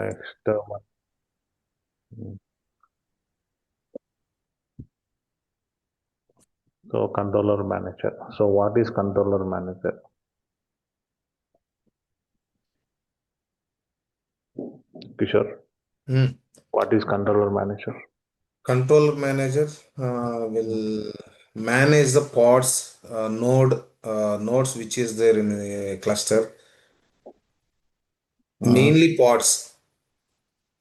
Next one. So controller manager. So what is controller manager? Kishore, what is controller manager? Control manager will manage the pods, nodes which is there in a cluster, mainly pods.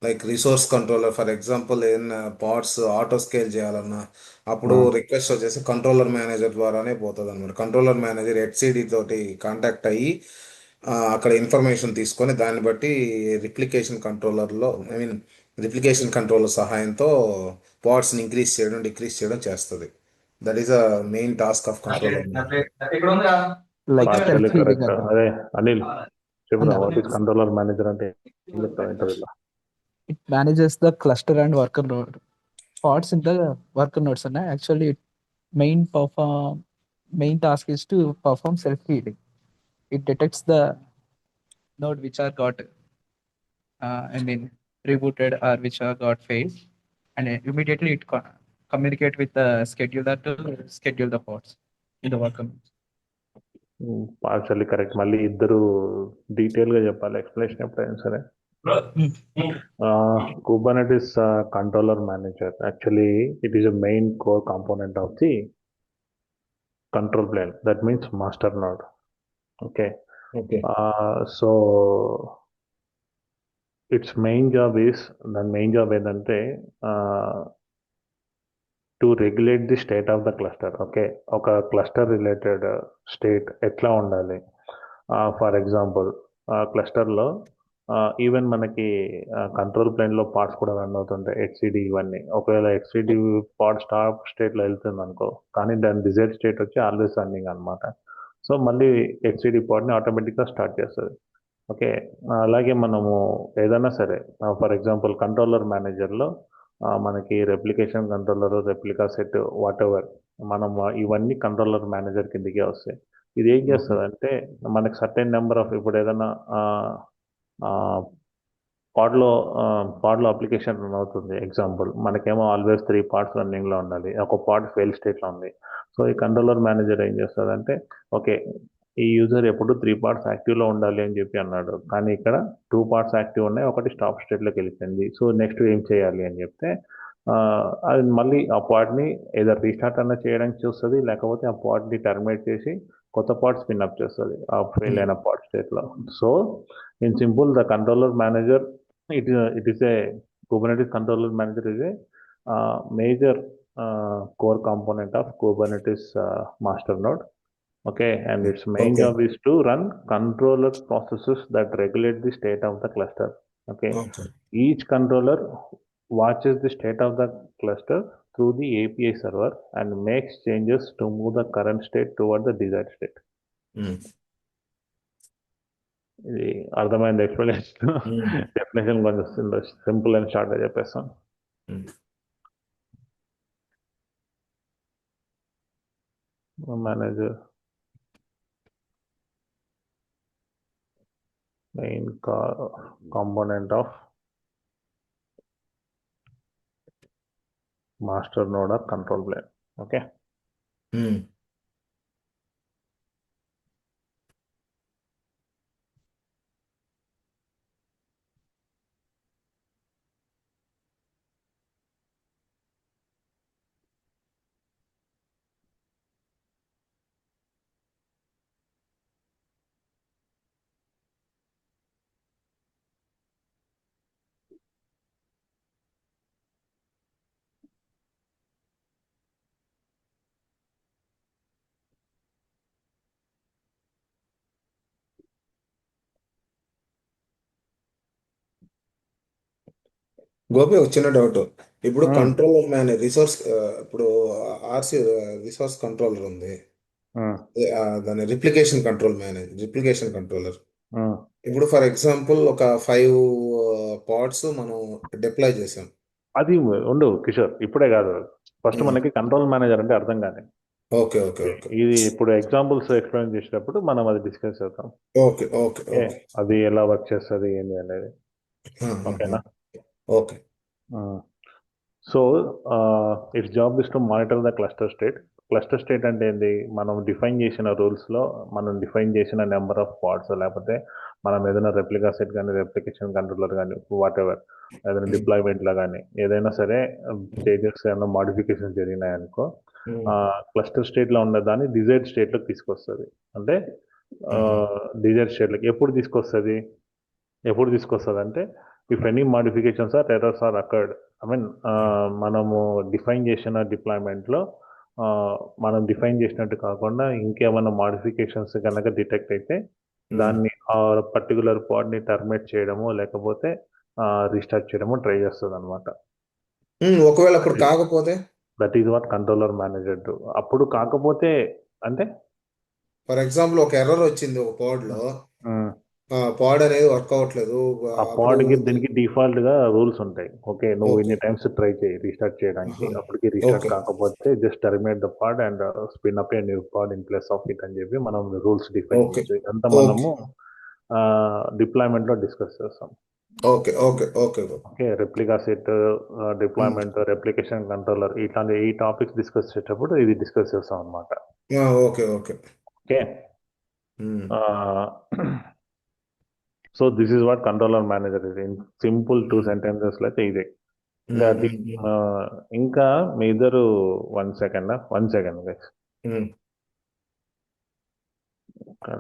Like resource controller for example ఏదైనా parts auto scale చేయాలన్నా అప్పుడు request వచ్చేసి controller manager ద్వారానే పోతుంది అనమాట. Controller manager హెచ్సిడి తోటి contact అయ్యి అక్కడ ఇన్ఫర్మేషన్ తీసుకొని దాన్ని బట్టి రిప్లికేషన్ కంట్రోలర్ సహాయంతో పార్ట్స్ని ఇంక్రీజ్ చేయడం డిక్రీజ్ చేయడం చేస్తుంది. That is a main task of controller manager. Like Partially self-healing correct. అన్న. అదే అనిల్ చెప్పురా, అన్న. వాట్ ఈస్ కంట్రోలర్ మేనేజర్ అంటే ఏం చెప్తావు ఇంటర్వ్యూలో? It manages the cluster and worker node pods in the worker nodes. And actually, main task is to perform self-healing. It detects the node which are got, rebooted or which are got failed, and immediately it communicate with the scheduler to schedule the pods in the worker nodes. Partially correct. మళ్ళీ ఇద్దరు detail గా చెప్పాలి explanation ఎప్పుడైనా సరే. Kubernetes controller manager, actually it is a main core component of the control plane. That means master node. Okay. So its main job ఏంటంటే to regulate the state of the cluster. Okay, ఒక cluster related state ఎట్లా ఉండాలి. For example క్లస్టర్లో even మనకి control ప్లేన్లో parts కూడా run అవుతుంటాయి, హెచ్సిడి ఇవన్నీ. ఒకవేళ హెచ్సిడి పార్ట్ స్టాప్ స్టేట్లో వెళ్తుంది అనుకో, కానీ దాని డిజైర్ స్టేట్ వచ్చి ఆల్వేస్ రన్నింగ్ అనమాట. సో మళ్ళీ హెచ్సిడి పార్ట్ని ఆటోమేటిక్గా స్టార్ట్ చేస్తుంది. ఓకే, అలాగే మనము ఏదైనా సరే ఫర్ ఎగ్జాంపుల్ కంట్రోలర్ మేనేజర్లో మనకి replication controller, replica set, what ever, మనం ఇవన్నీ కంట్రోలర్ మేనేజర్ కిందకే వస్తాయి. ఇది ఏం చేస్తుంది అంటే మనకి సర్టెన్ నెంబర్ ఆఫ్, ఇప్పుడు ఏదైనా పాడ్లో అప్లికేషన్ రన్ అవుతుంది. ఎగ్జాంపుల్ మనకేమో ఆల్వేస్ 3 పార్ట్స్ రన్నింగ్లో ఉండాలి, ఒక పార్ట్ ఫెయిల్ స్టేట్లో ఉంది. సో ఈ కంట్రోలర్ మేనేజర్ ఏం చేస్తుందంటే, ఓకే ఈ యూజర్ ఎప్పుడు 3 పార్ట్స్ యాక్టివ్లో ఉండాలి అని చెప్పి అన్నాడు, కానీ ఇక్కడ 2 పార్ట్స్ యాక్టివ్ ఉన్నాయి, ఒకటి స్టాప్ స్టేట్లోకి వెళ్ళిపోయింది. సో నెక్స్ట్ ఏం చేయాలి అని చెప్తే అది మళ్ళీ ఆ పార్ట్ని ఏదో రీస్టార్ట్ అన్న చేయడానికి చూస్తుంది, లేకపోతే ఆ పార్ట్ని టర్మినేట్ చేసి కొత్త పార్ట్ స్పిన్అప్ చేస్తుంది ఆ ఫెయిల్ అయిన పార్ట్ స్టేట్లో. So in simple, the controller manager, it is a Kubernetes controller manager is a major core component of Kubernetes master node. Okay, and its main job is to run controller processes that regulate the state of the cluster. Okay. Each controller watches the state of the cluster through the API server and makes changes to move the current state toward the desired state. ఇది అర్థమైంది explanation. Definition కొంచెం simple and షార్ట్గా చెప్పేస్తాను. Manager main component of master node or control plane. Okay. Gopi, వచ్చిన doubt. ఇప్పుడు controller ఇప్పుడు RC resource controller ఉంది, దాని రిప్లికేషన్ కంట్రోలర్. ఇప్పుడు ఫర్ ఎగ్జాంపుల్ ఒక 5 పాడ్స్ మనం డిప్లాయ్ చేసాం. అది ఉండు కిషోర్, ఇప్పుడే కాదు, ఫస్ట్ మనకి కంట్రోల్ మేనేజర్ అంటే అర్థం కానీ. ఓకే ఓకే ఓకే, ఇది ఇప్పుడు ఎగ్జాంపుల్స్ ఎక్స్ప్లెయిన్ చేసేటప్పుడు మనం అది డిస్కస్ చేద్దాం. Okay okay okay. అది ఎలా వర్క్ చేస్తుంది ఏంటి అనేది. ఓకేనా? Okay. So it's job is to monitor the cluster state. Cluster state అంటే ఏంది? మనం డిఫైన్ చేసిన రూల్స్లో మనం డిఫైన్ చేసిన నెంబర్ ఆఫ్ పార్ట్స్, లేకపోతే మనం ఏదైనా రెప్లికా సెట్ కానీ రెప్లికేషన్ కంట్రోలర్ కానీ వాట్ ఎవర్ ఏదైనా డిప్లాయ్మెంట్లో కానీ ఏదైనా సరే చేంజెస్ ఏమైనా మాడిఫికేషన్ జరిగినాయనుకో, క్లస్టర్ స్టేట్లో ఉన్న దాన్ని డిజైర్డ్ స్టేట్లోకి తీసుకొస్తుంది. అంటే డిజైర్డ్ స్టేట్లోకి ఎప్పుడు తీసుకొస్తుంది అంటే if any modifications or errors are occurred. I mean మనము డిఫైన్ చేసిన డిప్లాయ్మెంట్లో మనం డిఫైన్ చేసినట్టు కాకుండా ఇంకేమైనా మాడిఫికేషన్స్ కనుక డిటెక్ట్ అయితే దాన్ని ఆ పర్టికులర్ పాడ్ని టర్మినేట్ చేయడము లేకపోతే రీస్టార్ట్ చేయడము ట్రై చేస్తుంది అనమాట. ఒకవేళ అప్పుడు కాకపోతే that is what controller manager do. అప్పుడు కాకపోతే అంటే ఫర్ ఎగ్జాంపుల్ ఒక ఎర్రర్ వచ్చింది ఒక పాడ్లో, పాడ్ అనేది వర్క్ అవ్వట్లేదు, ఆ అప్పుడు పాడ్కి దీనికి డిఫాల్ట్ గా రూల్స్ ఉంటాయి. ఓకే, నువ్వు ఓకే ఇన్ని టైమ్స్ ట్రై చేయి రీస్టార్ట్ చేయడానికి, అప్పటికి రీస్టార్ట్ ఓకే కాకపోతే just terminate the pod and spin up a new pod in place of it అని చెప్పి మనం రూల్స్ డిఫైన్ ఓకే చేయొచ్చు. ఇదంతా ఓకే మనము డిప్లాయ్మెంట్ లో డిస్కస్ చేస్తాం. Okay okay okay okay, replica set, deployment, replication controller, ఇట్లాంటి ఈ టాపిక్స్ డిస్కస్ చేసేటప్పుడు ఇది డిస్కస్ చేస్తాం అనమాట. Okay okay okay, so this is what controller manager ఇది. ఇన్ సింపుల్ 2 sentences అయితే ఇదే. ఇంకా మీ ఇద్దరు 1 సెకండ్ గైస్. ఇక్కడ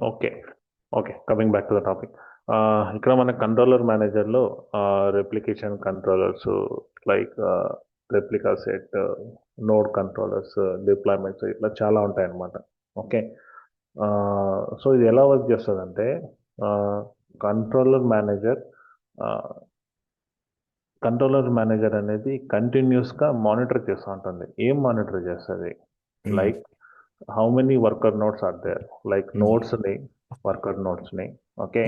okay okay, coming back to the topic. ఇక్కడ మన కంట్రోలర్ మేనేజర్లో replication controllers like replica set, node controllers, deployments ఇట్లా చాలా ఉంటాయి అన్నమాట. ఓకే, సో ఇది ఎలా వర్క్ చేస్తుందంటే కంట్రోలర్ మేనేజర్ అనేది కంటిన్యూస్గా మానిటర్ చేస్తూ ఉంటుంది. ఏం మానిటర్ చేస్తుంది? Like how many worker nodes are there, like నోట్స్ని, వర్కర్ నోట్స్ని. Okay,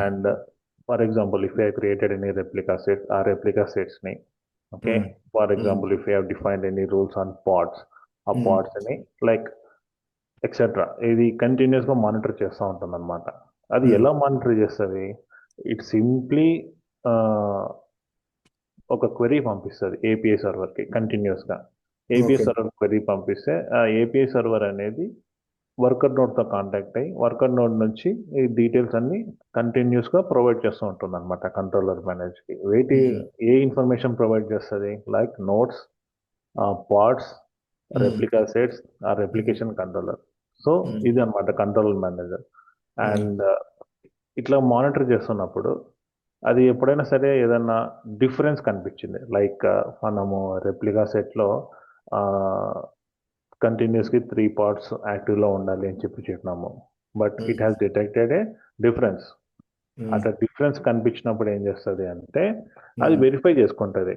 and for example if I created any replica set, ఆ రెప్లికా సెట్స్ని, okay, for example if I defined any rules on pods, ఆ పాడ్స్ని like etcetera, ఇది కంటిన్యూస్గా monitor చేస్తూ ఉంటుంది అనమాట. అది ఎలా మానిటర్ చేస్తుంది? ఇట్ సింప్లీ ఒక క్వెరీ పంపిస్తుంది ఏపీఐ సర్వర్కి కంటిన్యూస్గా. ఏపీఐ సర్వర్ క్వెరీ పంపిస్తే ఆ ఏపీఐ సర్వర్ అనేది వర్కర్ నోడ్తో కాంటాక్ట్ అయ్యి వర్కర్ నోడ్ నుంచి ఈ డీటెయిల్స్ అన్ని కంటిన్యూస్గా ప్రొవైడ్ చేస్తూ ఉంటుంది అనమాట కంట్రోలర్ మేనేజ్కి. ఏ ఇన్ఫర్మేషన్ ప్రొవైడ్ చేస్తుంది? Like nodes, pods, replica sets, ఆ రెప్లికేషన్ కంట్రోలర్. సో ఇది అనమాట కంట్రోలర్ మేనేజర్. అండ్ ఇట్లా మానిటర్ చేస్తున్నప్పుడు అది ఎప్పుడైనా సరే ఏదన్నా డిఫరెన్స్ కనిపించింది, లైక్ మనము రెప్లికా సెట్లో కంటిన్యూస్గా 3 పార్ట్స్ యాక్టివ్లో ఉండాలి అని చెప్పి చెప్పినాము. But it has detected a difference. అట్లా డిఫరెన్స్ కనిపించినప్పుడు ఏం చేస్తుంది అంటే అది వెరిఫై చేసుకుంటుంది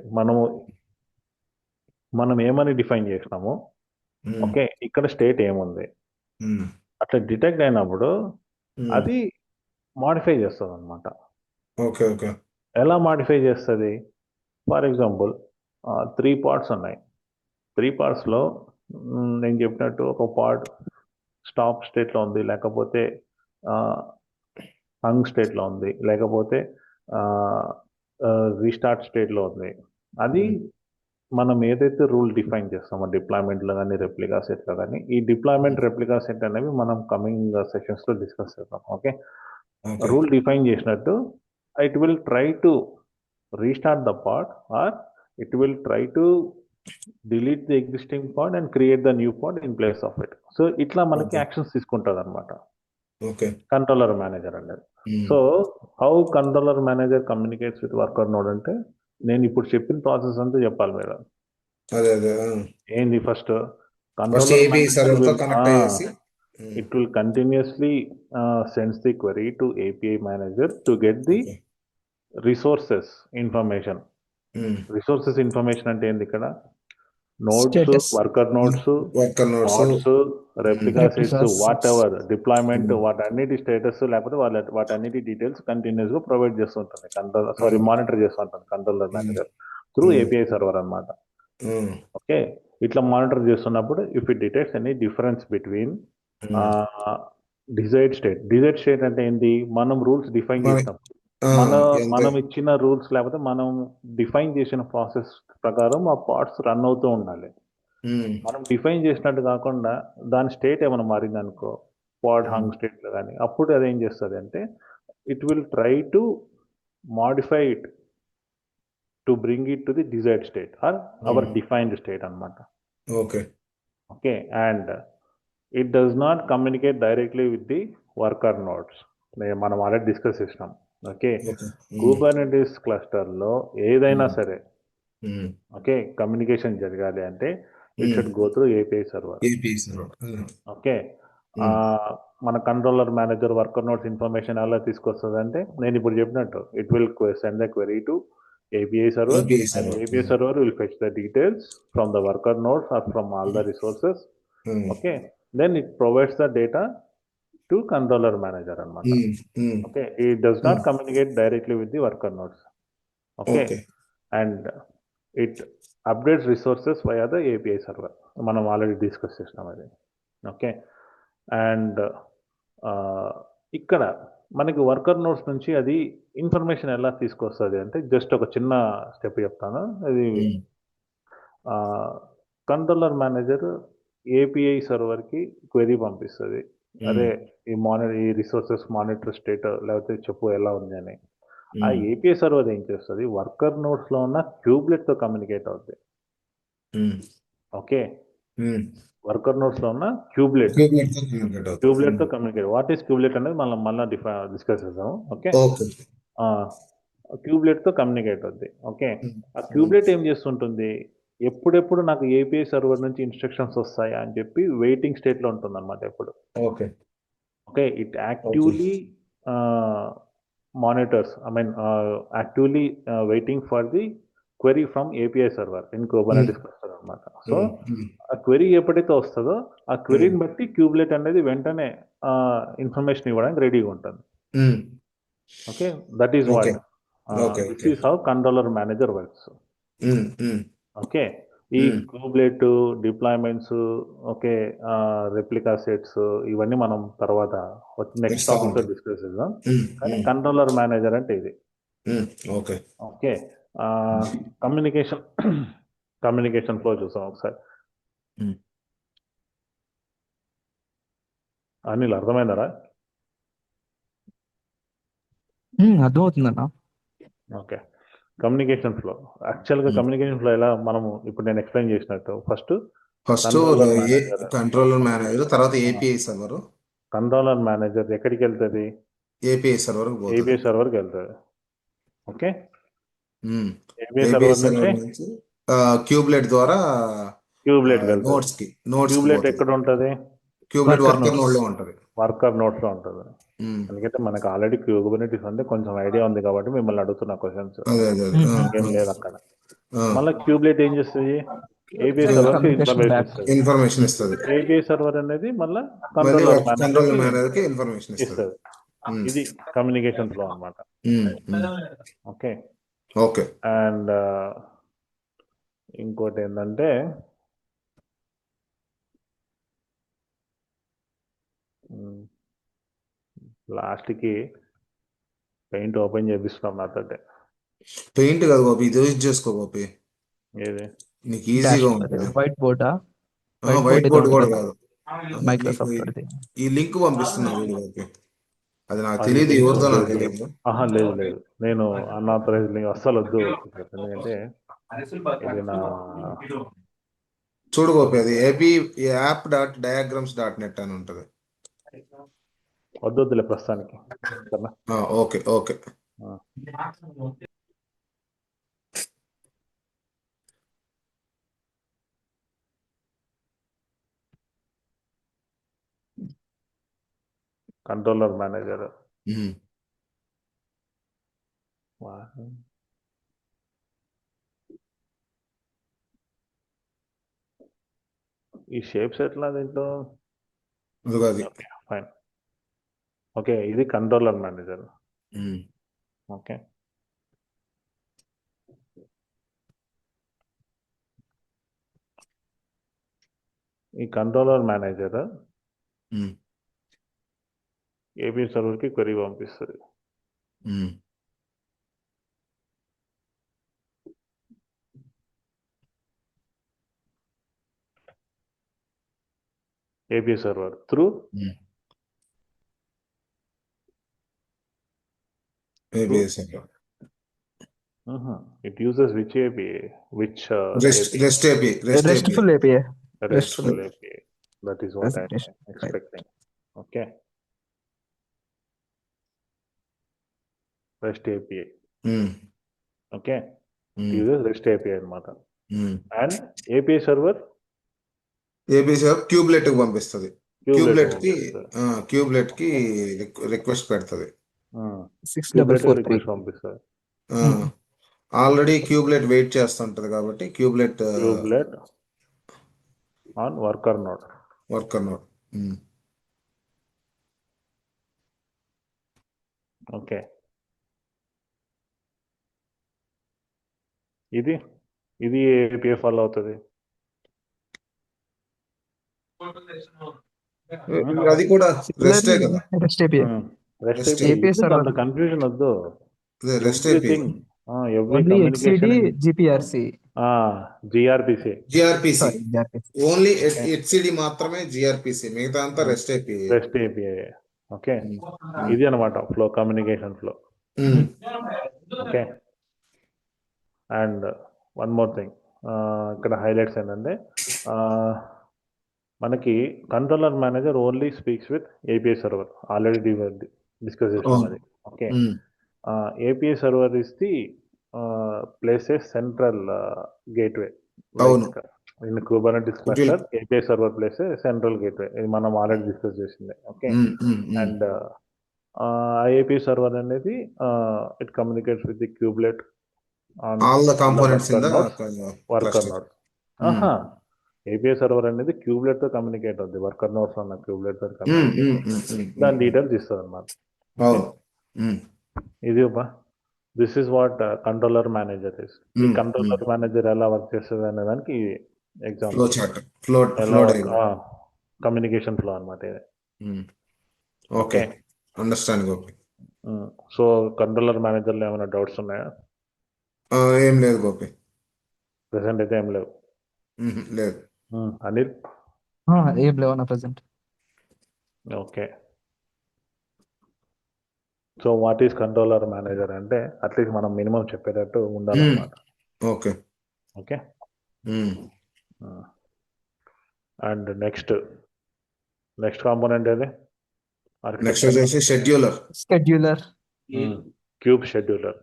మనం ఏమని డిఫైన్ చేసినాము, ఓకే ఇక్కడ స్టేట్ ఏముంది, అట్లా డిటెక్ట్ అయినప్పుడు అది మాడిఫై చేస్తుంది అనమాట. ఓకే ఓకే ఎలా మాడిఫై చేస్తుంది? ఫర్ ఎగ్జాంపుల్ 3 పార్ట్స్ ఉన్నాయి. 3 పార్ట్స్లో నేను చెప్పినట్టు ఒక పార్ట్ స్టాప్ స్టేట్లో ఉంది, లేకపోతే హంగ్ స్టేట్లో ఉంది, లేకపోతే రీస్టార్ట్ స్టేట్లో ఉంది. అది మనం ఏదైతే రూల్ డిఫైన్ చేస్తామో డిప్లాయ్మెంట్లో కానీ రెప్లికా సెట్లో కానీ, ఈ డిప్లాయ్మెంట్ రెప్లికా సెట్ అనేవి మనం కమింగ్ సెషన్స్లో డిస్కస్ చేద్దాం. ఓకే, ఓకే రూల్ డిఫైన్ చేసినట్టు it will try to restart the part or it will try to delete the existing part and create the new part in place of it. So ఇట్లా మనకి Okay. Actions తీసుకుంటుంది అనమాట okay controller manager అనేది. So how controller manager communicates with worker node అంటే, నేను ఇప్పుడు చెప్పిన process అంతా చెప్పాలి మీరు. అదే అదే ఏంది ఫస్ట్ ఫస్ట్ కంట్రోలర్ ఏబిఐ సర్వర్ తో connect అయ్యేసి it will continuously sends the query to API manager to get the Okay. resources information. Resources information అంటే ఏంది ఇక్కడ? Nodes, Status. Worker nodes, worker nodes pods, replica sets, Replicas. Whatever deployment, వాటన్నిటి status లేకపోతే వాటన్నిటి details continuous గా provide చేస్తుంటుంది monitor చేస్తుంటుంది controller manager through API server అన్నమాట. ఓకే, ఇట్లా మానిటర్ చేస్తున్నప్పుడు if it detects any difference between desired state అంటే ఏంటి? మనం రూల్స్ డిఫైన్ చేస్తాం, మనం ఇచ్చిన రూల్స్ లేకపోతే మనం డిఫైన్ చేసిన ప్రాసెస్ ప్రకారం ఆ పార్ట్స్ రన్ అవుతూ ఉండాలి. మనం డిఫైన్ చేసినట్టు కాకుండా దాని స్టేట్ ఏమైనా మారింది అనుకో, పాడ్ హంగ్ స్టేట్ లో కానీ, అప్పుడు అది ఏం చేస్తుంది అంటే it will try to modify it to bring it to the desired state or our defined state అన్నమాట. Okay okay, and it does not communicate directly with the worker nodes. మనం already discuss చేసినాం. Okay, Kubernetes క్లస్టర్లో ఏదైనా సరే okay communication జరగాలి అంటే it should go through API server. Okay, మన controller manager worker nodes information ఎలా తీసుకొస్తుంది అంటే, నేను ఇప్పుడు చెప్పినట్టు it will send the query to API server, and API server will fetch the details from the worker nodes or from all the resources. Okay, then it provides the data to controller manager anamata. Okay, it does not communicate directly with the worker nodes. Okay, and it updates resources via the API server. మనం already discuss చేసినాం అది. Okay, and ఇక్కడ మనకి worker notes నుంచి అది information ఎలా తీసుకొస్తుంది అంటే, జస్ట్ ఒక చిన్న స్టెప్ చెప్తాను. అది కంట్రోలర్ మేనేజర్ ఏపీఐ సర్వర్కి క్వెరీ పంపిస్తుంది, అదే ఈ రిసోర్సెస్ మానిటర్ స్టేట్ లేకపోతే చెప్పు ఎలా ఉంది అని. ఆ ఏపీఐ సర్వర్ ఏం చేస్తుంది, వర్కర్ నోట్స్లో ఉన్న క్యూబ్లెట్తో కమ్యూనికేట్ అవుతుంది. ఓకే, వర్కర్ నోట్స్లో ఉన్న క్యూబ్లెట్తో కమ్యూనికేట్. వాట్ ఈస్ క్యూబ్లెట్ అనేది మనం మళ్ళీ డిస్కస్ చేద్దాము. ఓకే, క్యూబ్లెట్తో కమ్యూనికేట్ అవుద్ది. ఓకే, ఆ క్యూబ్లెట్ ఏం చేస్తుంటుంది, ఎప్పుడెప్పుడు నాకు ఏపీఐ సర్వర్ నుంచి ఇన్స్ట్రక్షన్స్ వస్తాయా అని చెప్పి వెయిటింగ్ స్టేట్లో ఉంటుంది అనమాట ఎప్పుడు. Okay, it actively monitors, actively waiting for the query from API server in Kubernetes cluster అనమాట. సో ఆ క్వెరీ ఎప్పుడైతే వస్తుందో ఆ క్వెరీని బట్టి క్యూబ్లెట్ అనేది వెంటనే ఇన్ఫర్మేషన్ ఇవ్వడానికి రెడీగా ఉంటుంది. Okay, that is what this is how controller manager works. Okay, ఈ kubelet deployments, okay replica sets, ఇవన్నీ మనం తర్వాత నెక్స్ట్ టాపిక్ లో డిస్కస్ చేద్దాం. కానీ కంట్రోలర్ మేనేజర్ అంటే ఇది. ఓకే, కమ్యూనికేషన్ ఫ్లో చూసాం ఒకసారి. అనిల్ అర్థమైందరా? అర్థమవుతుందన్నా. ఓకే, కమ్యూనికేషన్ ఫ్లో యాక్చువల్గా కమ్యూనికేషన్ ఫ్లో ఎలా మనము ఇప్పుడు నేను ఎక్స్ప్లెయిన్ చేసినట్టు ఫస్ట్ కంట్రోలర్ మేనేజర్, తర్వాత ఏపీఐ సర్వర్. కంట్రోలర్ మేనేజర్ ఎక్కడికి వెళ్తుంది? ఏపీఐ సర్వర్కి వెళ్తుంది. ఓకే, ఏపీఐ సర్వర్ నుంచి క్యూబ్లెట్ ద్వారా క్యూబ్లెట్ నోట్స్ కి. క్యూబ్లెట్ ఎక్కడ ఉంటుంది? Cubelet Worker worker nodes. Node లో ఉంటది. వర్కర్ నోట్స్ లో ఉంటుంది. ఉమ్. ఎందుకంటే మనకు ఆల్రెడీ క్యూబర్నెటిస్ అంటే కొంచెం ఐడియా ఉంది కాబట్టి మిమ్మల్ని అడుగుతున్న క్వశ్చన్స్. అదే అదే అదే. ఏం లేదు అక్కడ. ఆ. మళ్ళీ క్యూబ్లెట్ ఏం చేస్తుంది? ఏపీఐ సర్వర్ కి Communication ఇన్ఫర్మేషన్ back. ఇస్తుంది. ఇన్ఫర్మేషన్ ఇస్తుంది. ఏపీఐ సర్వర్ అనేది మళ్ళీ మళ్ళీ కంట్రోలర్ కంట్రోల్ మేనేజర్ మేనేజర్ కి ఇన్ఫర్మేషన్ ఇస్తుంది. ఇస్తుంది. ఇది కమ్యూనికేషన్ ఫ్లో అన్నమాట. ఓకే. ఓకే. అండ్ ఇంకోటి ఏంటంటే లాస్ట్కి పెయింట్ ఓపెన్ చేపిస్తున్నాం నాతోటే. పెయింట్ కాదు గోపి, ఇది యూజ్ చేసుకో గోపి, ఏది నీకు ఈజీగా Dash ఉంటుంది. white board. వైట్ బోర్డ్ కూడా కాదు, Microsoft నీకు అది. ఈ లింక్ పంపిస్తున్నా వీడియో గోపి. అది నాకు అది తెలియదు, link ఎవరిదో నాకు లేదు. తెలియదు. ఆహా లేదు లేదు, నేను అన్ఆథరైజ్ లింక్ అస్సలు వద్దు. ఎందుకంటే ఇది నా చూడు గోపి, అది app.diagrams.net అని ఉంటుంది. వద్దులే ప్రస్తుతానికి. సరేనా? Okay okay. కంట్రోలర్ మేనేజర్ ఈ షేప్స్ ఎట్లా దీంట్లో? అది ఫైన్. ఓకే, ఇది కంట్రోలర్ మేనేజర్. ఓకే, ఈ కంట్రోలర్ మేనేజర్ ఏపీ సర్వర్కి క్వెరీ పంపిస్తుంది. API server through API server. It uses which API? Which REST API. RESTful API. RESTful API. That is what I'm REST. expecting. Okay. REST API. Okay. It uses REST API anamata. And API server? API server kubelet కి పంపిస్తుంది. Cubelet కి request పెడుతుంది. 6443 request పంపిస్తుంది. Already cubelet wait చేస్తుంటది కాబట్టి cubelet on worker node. Okay, ఇది API follow అవుతుంది. అది కూడా రెస్టే కదా. REST API. REST API server. అంత కన్ఫ్యూజన్ వద్దు. Rest API. Every Only communication HCD, GPRC. GRPC. Sorry, GRPC. Only HCD మాత్రమే GRPC, మిగతా అంతా rest API. REST API. Okay, ఇది అనమాట flow, communication flow. Okay. And one more thing, ఇక్కడ highlights ఏంటంటే మనకి controller manager only speaks with API server. Already discuss చేసాం అది. Okay, API server is the places central gateway. In Kubernetes cluster, API server places central gateway. ఇది మనం already discuss చేసింది. Okay, and API server అనేది it communicates with the kubelet on all the components in the worker nodes. API server అనేది kubelet తో communicate అవుతుంది. Worker nodes అన్న kubelet తో దాని డీటెయిల్స్ ఇస్తుంది అన్నమాట. ఇది this is what controller manager is. ఈ కంట్రోలర్ మేనేజర్ ఎలా వర్క్ చేస్తుంది అనే దానికి ఎగ్జాంపుల్ కమ్యూనికేషన్ ఫ్లో అనమాట ఇది. Okay, understand Gopi. So controller మేనేజర్లో ఏమైనా డౌట్స్ ఉన్నాయా? ఏం లేదు గోపి, ప్రెసెంట్ అయితే ఏం లేవు. లేదు. అనిల్? ఏం లేవు నా present. Okay, so what is controller manager అంటే అట్లీస్ట్ మనం మినిమం చెప్పేటట్టు ఉండాలన్నమాట. Okay okay. And next component ఏది? నెక్స్ట్ వచ్చేసి scheduler. Cube scheduler.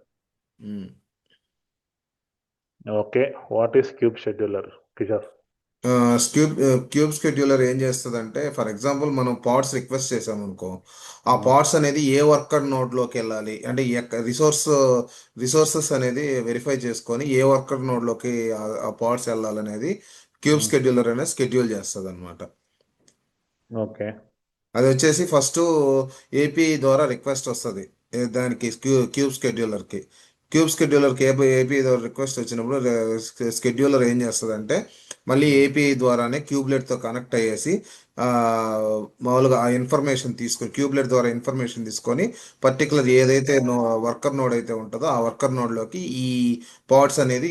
Okay, what is cube scheduler Kishore? Cube scheduler ఏం చేస్తుందంటే, ఫర్ ఎగ్జాంపుల్ మనం పార్ట్స్ రిక్వెస్ట్ చేసామనుకో, ఆ ఉమ్, పార్ట్స్ అనేది ఏ వర్కర్ నోడ్లోకి వెళ్ళాలి అంటే రిసోర్సెస్ అనేది వెరిఫై చేసుకొని ఏ వర్కర్ నోడ్లోకి ఆ పార్ట్స్ వెళ్ళాలనేది క్యూబ్ ఉమ్, స్కెడ్యూలర్ అనేది స్కెడ్యూల్ చేస్తుంది అనమాట. ఓకే. అది వచ్చేసి ఫస్ట్ ఏపీఐ ద్వారా రిక్వెస్ట్ వస్తుంది దానికి క్యూబ్ స్కెడ్యూలర్కి. క్యూబ్ స్కెడ్యూలర్కి ఏపీఐ ద్వారా రిక్వెస్ట్ వచ్చినప్పుడు స్కెడ్యూలర్ ఏం చేస్తుందంటే మళ్ళీ ఉమ్, ఏపీఐ ద్వారానే క్యూబ్లెట్తో కనెక్ట్ అయ్యేసి ఆ, మామూలుగా ఆ ఇన్ఫర్మేషన్ తీసుకొని క్యూబ్లెట్ ద్వారా ఇన్ఫర్మేషన్ తీసుకొని పర్టికులర్ ఏదైతే వర్కర్ నోడ్ అయితే ఉంటుందో ఆ వర్కర్ నోడ్లోకి ఈ పాడ్స్ అనేది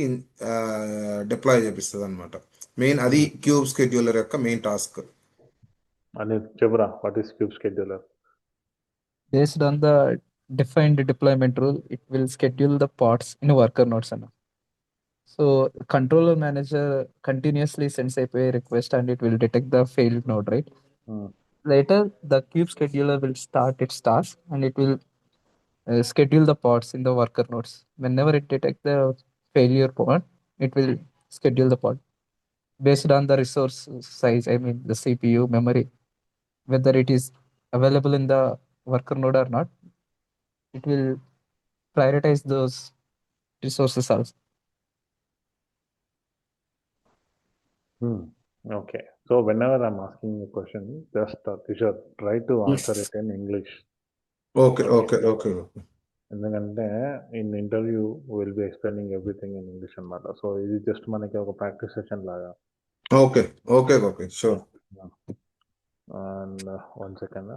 డిప్లాయ్ చేపిస్తుంది అనమాట. మెయిన్ అది ఉమ్. క్యూబ్ స్కెడ్యూలర్ యొక్క మెయిన్ టాస్క్. అని చెప్పురా, what is cube scheduler? Based on the defined deployment rule, it will schedule the pods in worker nodes. So controller manager continuously sends API request and it will detect the failed node, right? Later, the kube scheduler will start its task and it will schedule the pods in the worker nodes. Whenever it detects the failure pod, it will schedule the pod based on the resource size. I mean, the CPU, memory, whether it is available in the worker node or not, it will prioritize those resources also. Okay. So whenever I'm asking a question, just Kishore, try to answer it in English. Okay Okay. Okay okay ఎందుకంటే in interview will be explaining everything in English అనమాట. So ఇది just మనకి ఒక practice session లాగా. Okay okay okay sure. And 1 second.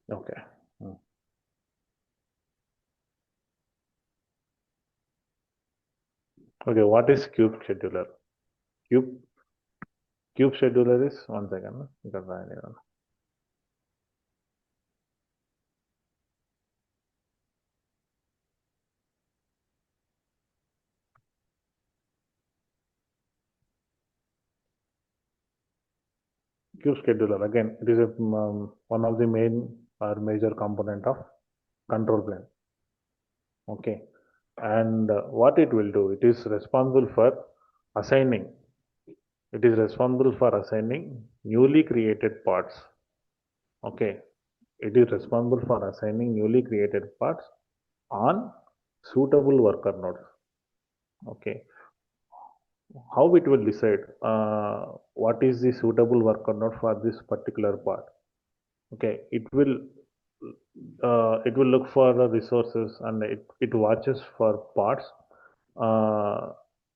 Okay. Okay, what is cube scheduler? Cube scheduler is 1 second. ఇక్కడ రాయండి. Queue scheduler, again, it is one of the main or major component of control plane. Okay, and what it will do, it is responsible for assigning. It is responsible for assigning newly created parts. Okay, it is responsible for assigning newly created parts on suitable worker nodes. Okay, how it will decide what is the suitable worker node for this particular part? Okay, it will look for the resources and it watches for parts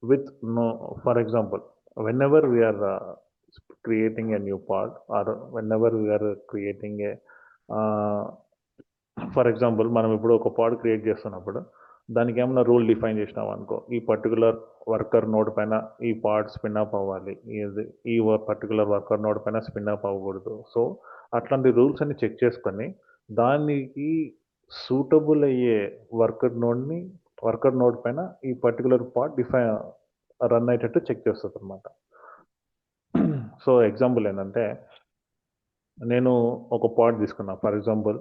with no, for example, whenever we are creating a new part or whenever we are creating a for example మనం ఇప్పుడు ఒక pod create చేస్తున్నప్పుడు దానికి ఏమన్నా rule define చేసినాం అనుకో, ఈ particular worker node పైన ఈ పాడ్ స్పిన్ అప్ అవ్వాలి, ఈ పర్టికులర్ వర్కర్ నోడ్ పైన స్పిన్ అప్ అవ్వకూడదు. సో అట్లాంటి రూల్స్ అన్ని చెక్ చేసుకొని దానికి సూటబుల్ అయ్యే వర్కర్ నోడ్ పైన ఈ పర్టికులర్ పార్ట్ రన్ అయ్యేటట్టు చెక్ చేస్తుంది అనమాట. సో ఎగ్జాంపుల్ ఏంటంటే, నేను ఒక పాడ్ తీసుకున్నా. ఫర్ ఎగ్జాంపుల్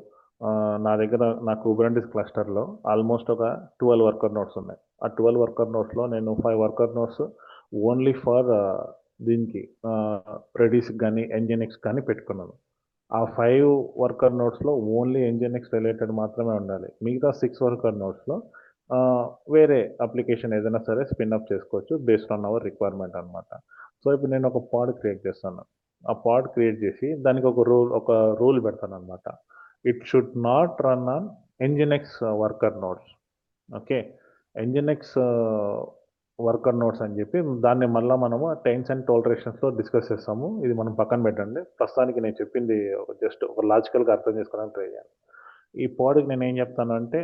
నా దగ్గర నా కుబెర్నెటిస్ క్లస్టర్లో ఆల్మోస్ట్ ఒక 12 వర్కర్ నోట్స్ ఉన్నాయి. ఆ 12 వర్కర్ నోట్స్లో నేను 5 వర్కర్ నోట్స్ ఓన్లీ ఫర్ దీనికి ప్రెడిస్ కానీ ఎన్జిన్ఎక్స్ కానీ పెట్టుకున్నాను. ఆ 5 వర్కర్ నోట్స్లో ఓన్లీ ఎన్జిన్ఎక్స్ రిలేటెడ్ మాత్రమే ఉండాలి. మిగతా 6 వర్కర్ నోట్స్లో వేరే అప్లికేషన్ ఏదైనా సరే స్పిన్ అప్ చేసుకోవచ్చు బేస్డ్ ఆన్ అవర్ రిక్వైర్మెంట్ అనమాట. సో ఇప్పుడు నేను ఒక పాడ్ క్రియేట్ చేస్తాను. ఆ పాడ్ క్రియేట్ చేసి దానికి ఒక రూల్ పెడతాను అనమాట. It should not run on nginx worker nodes. Okay, nginx worker nodes అని చెప్పి దాన్ని మళ్ళీ మనము టైమ్స్ అండ్ టాలరేషన్స్లో డిస్కస్ చేస్తాము. ఇది మనం పక్కన పెట్టండి. ప్రస్తుతానికి నేను చెప్పింది జస్ట్ ఒక లాజికల్గా అర్థం చేసుకోవడానికి ట్రై చేయాలి. ఈ పాడ్కి నేను ఏం చెప్తాను అంటే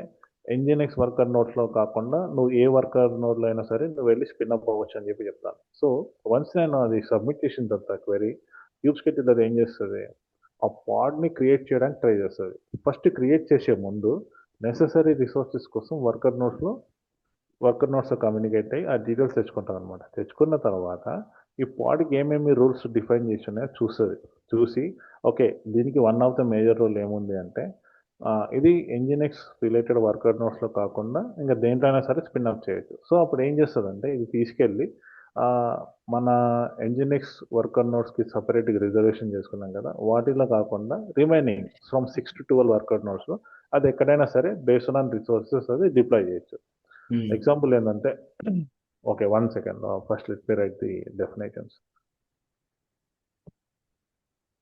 ఎన్జిఎన్ఎక్స్ వర్కర్ నోట్స్లో కాకుండా నువ్వు ఏ వర్కర్ నోట్లో అయినా సరే నువ్వు వెళ్ళి స్పిన్అప్ అవ్వచ్చు అని చెప్పి చెప్తాను. సో వన్స్ నేను అది సబ్మిట్ చేసిన తర్వాత క్వెరీ క్యూబ్స్కెట్ అది ఏం చేస్తుంది, ఆ పాడ్ని క్రియేట్ చేయడానికి ట్రై చేస్తుంది. ఫస్ట్ క్రియేట్ చేసే ముందు నెససరీ రిసోర్సెస్ కోసం వర్కర్ నోట్స్ కమ్యూనికేట్ అయ్యి ఆ డీటెయిల్స్ తెచ్చుకుంటాం అనమాట. తెచ్చుకున్న తర్వాత ఈ పాడ్కి ఏమేమి రూల్స్ డిఫైన్ చేసి ఉన్నాయో చూసి ఓకే దీనికి one of the major rule ఏముంది అంటే ఇది ఎన్జిన్ఎక్స్ రిలేటెడ్ వర్కర్ నోట్స్లో కాకుండా ఇంకా దేంట్లో అయినా సరే స్పిన్ అప్ చేయొచ్చు. సో అప్పుడు ఏం చేస్తుందంటే ఇది తీసుకెళ్ళి ఆ, మన ఎన్జిన్ఎక్స్ వర్కర్ నోట్స్కి సపరేట్గా రిజర్వేషన్ చేసుకున్నాం కదా, వాటిలో కాకుండా రిమైనింగ్ ఫ్రమ్ 6 to 12 వర్కర్ నోట్స్లో అది ఎక్కడైనా సరే బేస్డ్ ఆన్ రిసోర్సెస్ అది డిప్లాయ్ చేయొచ్చు. ఎగ్జాంపుల్ ఏంటంటే okay 1 second, first let me right the definitions.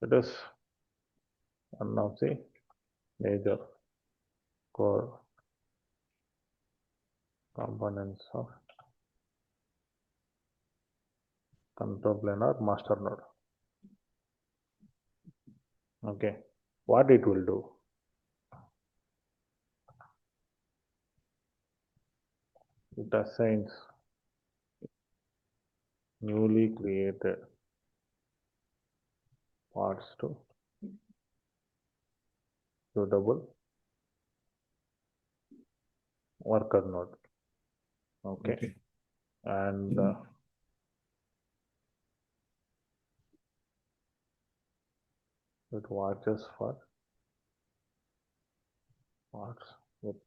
It is one of the major core components of control plane or master node. Okay, what it will do? It assigns newly created parts to suitable worker node. Okay, Okay. and it watches for parts with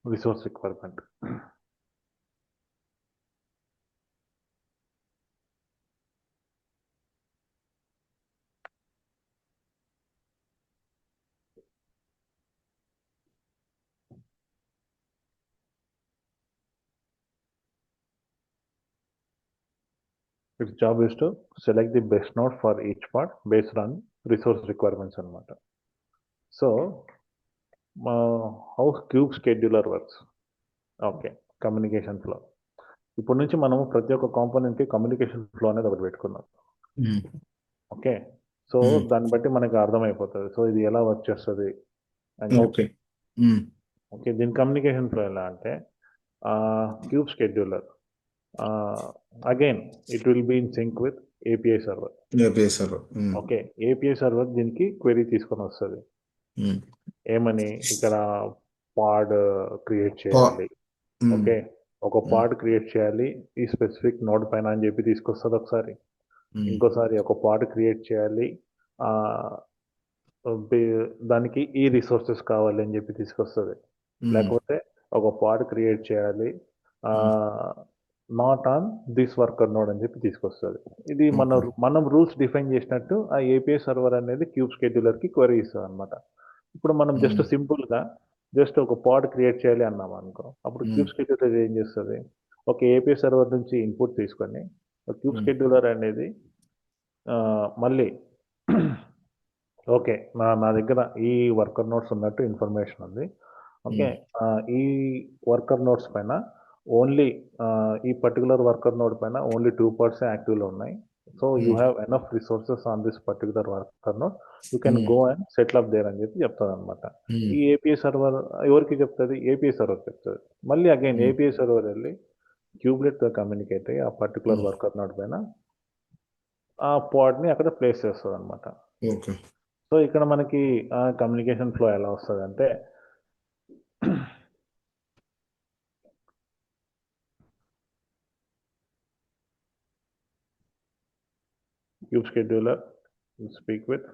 resource requirement. Its job is to select the best node for each part based on resource requirements అన్నమాట. So how cube scheduler works? Okay, communication flow. ఇప్పటి నుంచి మనము ప్రతి ఒక్క కాంపోనెంట్కి communication flow అనేది ఒకటి పెట్టుకున్నాం. Okay, so దాన్ని బట్టి మనకి అర్థమైపోతుంది సో ఇది ఎలా వర్క్ చేస్తుంది అని. ఓకే. ఓకే, దీని కమ్యూనికేషన్ ఫ్లో ఎలా అంటే kube scheduler again it will be in sync with API server. API server. Okay, API server దీనికి క్వెరీ తీసుకొని వస్తుంది. ఏమని ఇక్కడ పాడ్ క్రియేట్ చేయాలి. ఓకే, ఒక పాడ్ క్రియేట్ చేయాలి ఈ స్పెసిఫిక్ నోడ్ పైన అని చెప్పి తీసుకొస్తుంది ఒకసారి. ఇంకోసారి ఒక పాడ్ క్రియేట్ చేయాలి దానికి ఈ రిసోర్సెస్ కావాలి అని చెప్పి తీసుకొస్తుంది. లేకపోతే ఒక పాడ్ క్రియేట్ చేయాలి not on this worker node అని చెప్పి తీసుకొస్తుంది. ఇది మనం రూల్స్ డిఫైన్ చేసినట్టు ఆ ఏపీఐ సర్వర్ అనేది క్యూబ్ స్కెడ్యూలర్కి క్వెరీ ఇస్తుంది అనమాట. ఇప్పుడు మనం జస్ట్ సింపుల్గా జస్ట్ ఒక పాడ్ క్రియేట్ చేయాలి అన్నాం అనుకో, అప్పుడు క్యూబ్ స్కెడ్యూలర్ ఏం చేస్తుంది, ఒక ఏపీఐ సర్వర్ నుంచి ఇన్పుట్ తీసుకొని క్యూబ్ స్కెడ్యూలర్ అనేది మళ్ళీ ఓకే నా దగ్గర ఈ వర్కర్ నోట్స్ ఉన్నట్టు ఇన్ఫర్మేషన్ ఉంది. ఓకే, ఈ వర్కర్ నోట్స్ పైన ఓన్లీ ఈ పర్టికులర్ వర్కర్ నోడ్ పైన ఓన్లీ 2 parts యాక్టివ్లో ఉన్నాయి. So you have enough resources on this particular worker node, you can go and settle up there అని చెప్పి చెప్తుంది అనమాట. ఈ ఏపీఐ సర్వర్ ఎవరికి చెప్తుంది, ఏపీఐ సర్వర్ చెప్తుంది. మళ్ళీ అగైన్ ఏపీఐ సర్వర్ వెళ్ళి క్యూబ్లెట్తో కమ్యూనికేట్ అయ్యి ఆ పర్టికులర్ వర్కర్ నోడ్ పైన ఆ పాడ్ని అక్కడ ప్లేస్ చేస్తుంది అనమాట. సో ఇక్కడ మనకి కమ్యూనికేషన్ ఫ్లో ఎలా వస్తుంది అంటే kube scheduler speak with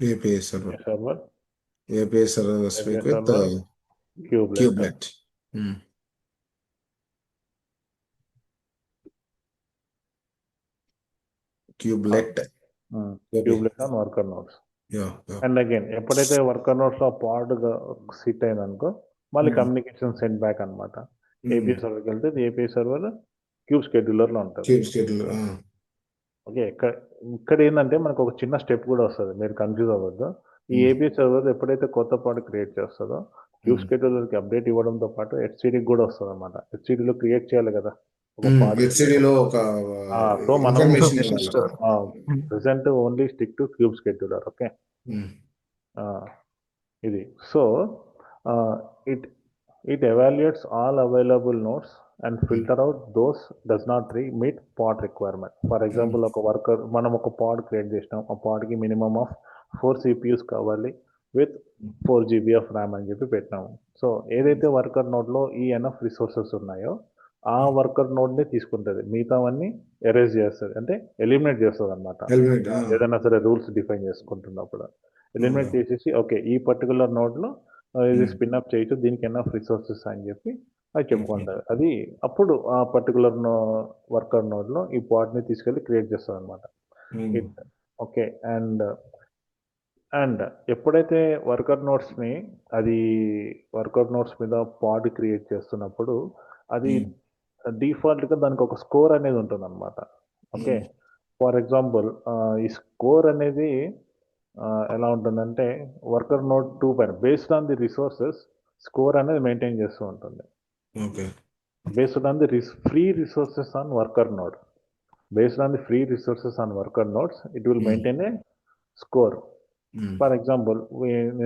API server. Server, API server speak with cubelet. Kubelet. Cubelet on worker nodes. Yeah, yeah. And again ఎప్పుడైతే వర్కర్ నోట్స్ లో పాడ్ సిట్ అయిందనుకో మళ్ళీ కమ్యూనికేషన్ సెండ్ బ్యాక్ అనమాట. ఏపీఐ సర్వర్కి వెళ్తే ఏపీఐ సర్వర్ క్యూబ్ స్కెడ్యూలర్ లో ఉంటుంది. Cube schedule. Okay, ఇక్కడ ఏంటంటే మనకు ఒక చిన్న స్టెప్ కూడా వస్తుంది, మీరు కన్ఫ్యూజ్ అవ్వద్దు. ఈ ఏపీఐ సర్వర్ ఎప్పుడైతే కొత్త పాడ్ క్రియేట్ చేస్తుందో క్యూబ్ స్కెడ్యూలర్కి అప్డేట్ ఇవ్వడంతో పాటు హెచ్సిడికి కూడా వస్తుంది అనమాట. హెచ్సిడిలో క్రియేట్ చేయాలి కదా ఒక పాడ్. HCD లో ఒక సో మనం ఇన్ఫర్మేషన్ Information ఇవ్వాలి. store. Present only stick to kube scheduler. Okay, ఇది so it evaluates all available nodes and filter out those does not meet pod requirement. For example, ఒక వర్కర్ మనం ఒక పాడ్ క్రియేట్ చేసినాం, ఆ పాడ్కి minimum of 4 CPUs కావాలి with 4 GB of RAM అని చెప్పి పెట్టినాము. సో ఏదైతే వర్కర్ నోడ్లో ఈ ఎనఫ్ రిసోర్సెస్ ఉన్నాయో ఆ వర్కర్ నోడ్ని తీసుకుంటుంది, మిగతావన్నీ ఎరేజ్ చేస్తుంది, అంటే ఎలిమినేట్ చేస్తుంది అనమాట. ఏదైనా సరే రూల్స్ డిఫైన్ చేసుకుంటున్నప్పుడు ఎలిమినేట్ చేసేసి ఓకే ఈ పర్టికులర్ నోడ్లో ఇది స్పిన్ అప్ చేయొచ్చు, దీనికి ఎనఫ్ రిసోర్సెస్ అని చెప్పి అది చెప్పుకుంటారు. అది అప్పుడు ఆ పర్టికులర్ వర్కర్ నోడ్లో ఈ పాడ్ని తీసుకెళ్ళి క్రియేట్ చేస్తుంది అనమాట. ఓకే, అండ్ ఎప్పుడైతే వర్కర్ నోట్స్ని అది వర్కర్ నోట్స్ మీద పాడ్ క్రియేట్ చేస్తున్నప్పుడు అది డిఫాల్ట్గా దానికి ఒక స్కోర్ అనేది ఉంటుంది అనమాట. ఓకే, ఫర్ ఎగ్జాంపుల్ ఈ స్కోర్ అనేది ఎలా ఉంటుందంటే వర్కర్ నోడ్ 2 పైన based on the resources score అనేది మెయింటైన్ చేస్తూ ఉంటుంది. Based on the free resources on worker node, based on the free resources on worker nodes it will maintain a score. For example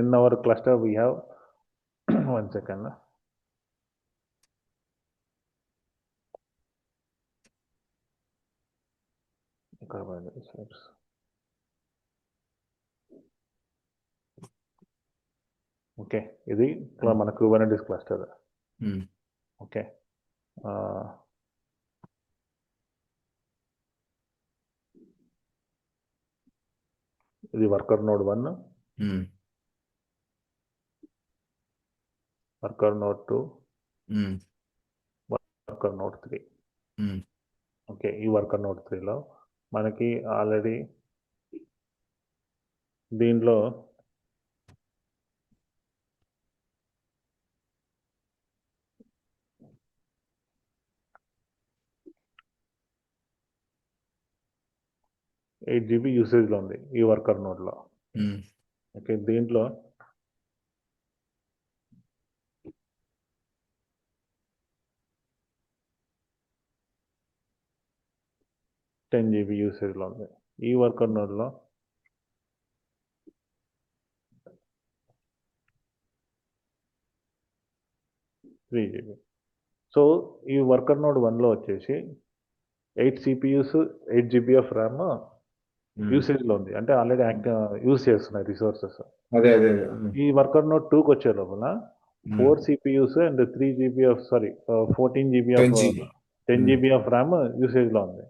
in our cluster we have 1 second. Okay, ఇది మన Kubernetes cluster. Okay, ఇది worker node 1, worker node 2, worker node 3. Okay, ఈ worker node 3లో మనకి already దీనిలో eight GB యూసేజ్లో ఉంది ఈ worker నోడ్లో. Okay, దీంట్లో టెన్ GB యూసేజ్లో ఉంది. ఈ వర్కర్ నోడ్లో 3 GB. సో ఈ వర్కర్ నోడ్ 1లో వచ్చేసి 8 CPUs 8 GB ఆఫ్ ర్యామ్ యూసేజ్లో ఉంది, అంటే ఆల్రెడీ యూజ్ చేస్తున్నాయి రిసోర్సెస్. ఈ వర్కర్ నోడ్ 2కి వచ్చే లోపల 4 CPUs and 3 GB of 14 GB of 10 GB of RAM యూసేజ్లో ఉంది.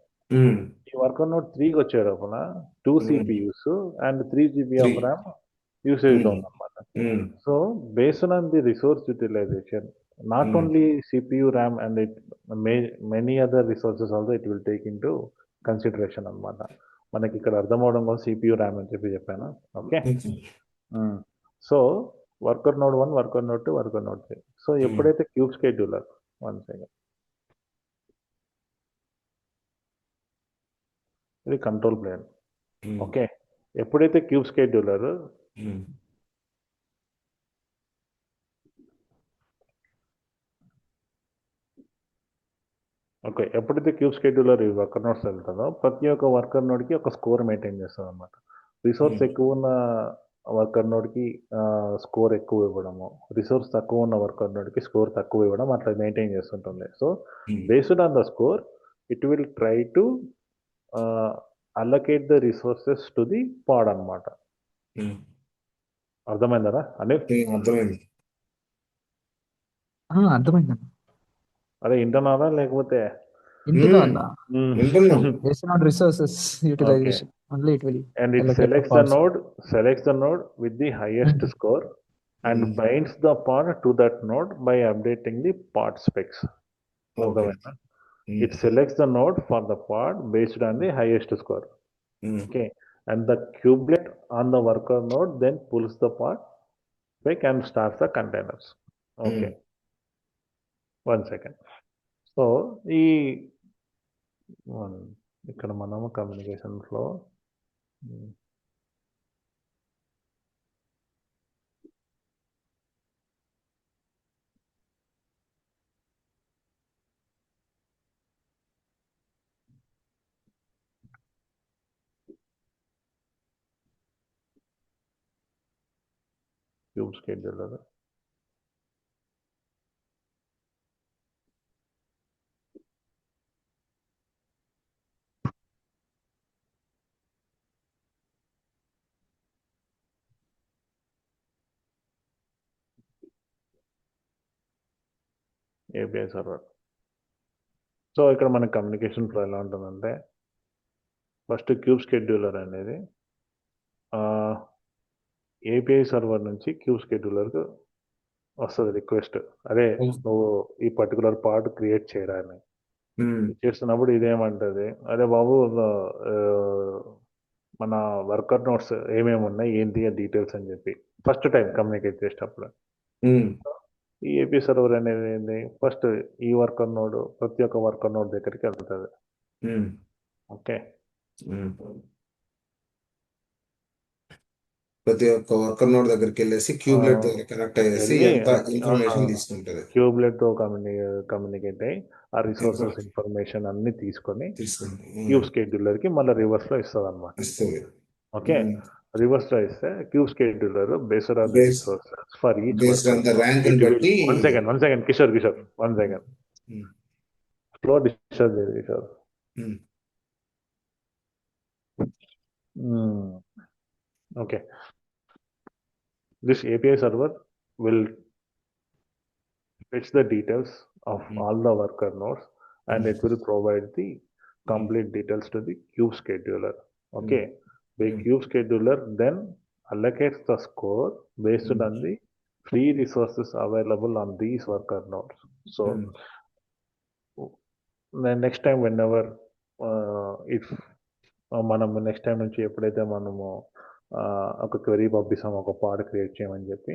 ఈ వర్కర్ నోడ్ 3కి వచ్చే లోపల 2 CPUs and 3 GB of RAM యూసేజ్లో ఉంది అనమాట. So based on the resource utilization not only CPU RAM and many other resources also it will take in to consideration అనమాట. మనకి ఇక్కడ అర్థం అవడం కోసం CPU ర్యామ్ అని చెప్పాను. Okay, so worker node 1, worker node 2, worker node 3. So ఎప్పుడైతే cube scheduler 1 second, ఇది కంట్రోల్ ప్లేన్. ఓకే, ఎప్పుడైతే క్యూబ్ స్కెడ్యూలర్ ఓకే ఎప్పుడైతే క్యూబ్ స్కెడ్యూలర్ ఈ వర్కర్ నోట్స్ వెళ్తుందో ప్రతి ఒక్క వర్కర్ నోడ్కి ఒక స్కోర్ మెయింటైన్ చేస్తుంది అనమాట. రిసోర్స్ ఎక్కువ ఉన్న వర్కర్ నోడ్కి స్కోర్ ఎక్కువ ఇవ్వడము, రిసోర్స్ తక్కువ ఉన్న వర్కర్ నోడ్కి స్కోర్ తక్కువ ఇవ్వడం అట్లా మెయింటైన్ చేస్తుంటుంది. So based on the score it will try to allocate the resources to the pod అనమాట. అర్థమైందరా అంటే? అర్థమైంది. అదే ఇంటర్నారా లేకపోతే based on resources utilization only it will and it allocate selects the node with the highest score and binds the pod to that node by updating the pod specs. It selects the node for the pod based on the highest score. Okay, and the kubelet on the worker node, then pulls the pod spec and starts the containers. Okay, one second. So ఈ ఇక్కడ మనము communication flow cube scheduler API server. So ఇక్కడ మన communication flow ఎలా ఉంటుందంటే first cube scheduler అనేది API server నుంచి cube స్కెడ్యూలర్కి వస్తుంది రిక్వెస్ట్, అదే నువ్వు ఈ పర్టికులర్ పార్ట్ క్రియేట్ చేయడాన్ని చేస్తున్నప్పుడు ఇదేమంటది, అదే బాబు మన వర్కర్ నోట్స్ ఏమేమి ఉన్నాయి ఏంటి డీటెయిల్స్ అని చెప్పి ఫస్ట్ టైం కమ్యూనికేట్ చేసేటప్పుడు ఈ ఏపీ సర్వర్ అనేది ఏంటి, ఫస్ట్ ఈ వర్కర్ నోడ్ ప్రతి ఒక్క వర్కర్ నోడ్ దగ్గరికి వెళ్తుంది. ఓకే, ప్రతి ఒక్క వర్కర్ నోడ్ దగ్గరికి వెళ్ళేసి క్యూబ్లెట్ దగ్గర కనెక్ట్ అయ్యేసి ఎంత ఇన్ఫర్మేషన్ తీసుకుంటది. క్యూబ్లెట్ తో కమ్యూనికేట్ అయ్యి ఆ రిసోర్సెస్ ఇన్ఫర్మేషన్ అన్ని తీసుకొని క్యూబ్ స్కెడ్యూలర్ కి మళ్ళీ రివర్స్ లో ఇస్తుంది అనమాట. ఓకే, రివర్స్ లో ఇస్తే cube scheduler based on resources for each one second Kishore one second slow disturb చేయదు Kishore. Okay, this API server will fetch the details of all the worker nodes and it will provide the complete details to the queue scheduler. Okay, the queue scheduler then allocates the score based on the free resources available on these worker nodes. So the next time whenever if మనం next time నుంచి ఎప్పుడైతే మనము ఒక query పంపిస్తాం ఒక pod create చేయమని చెప్పి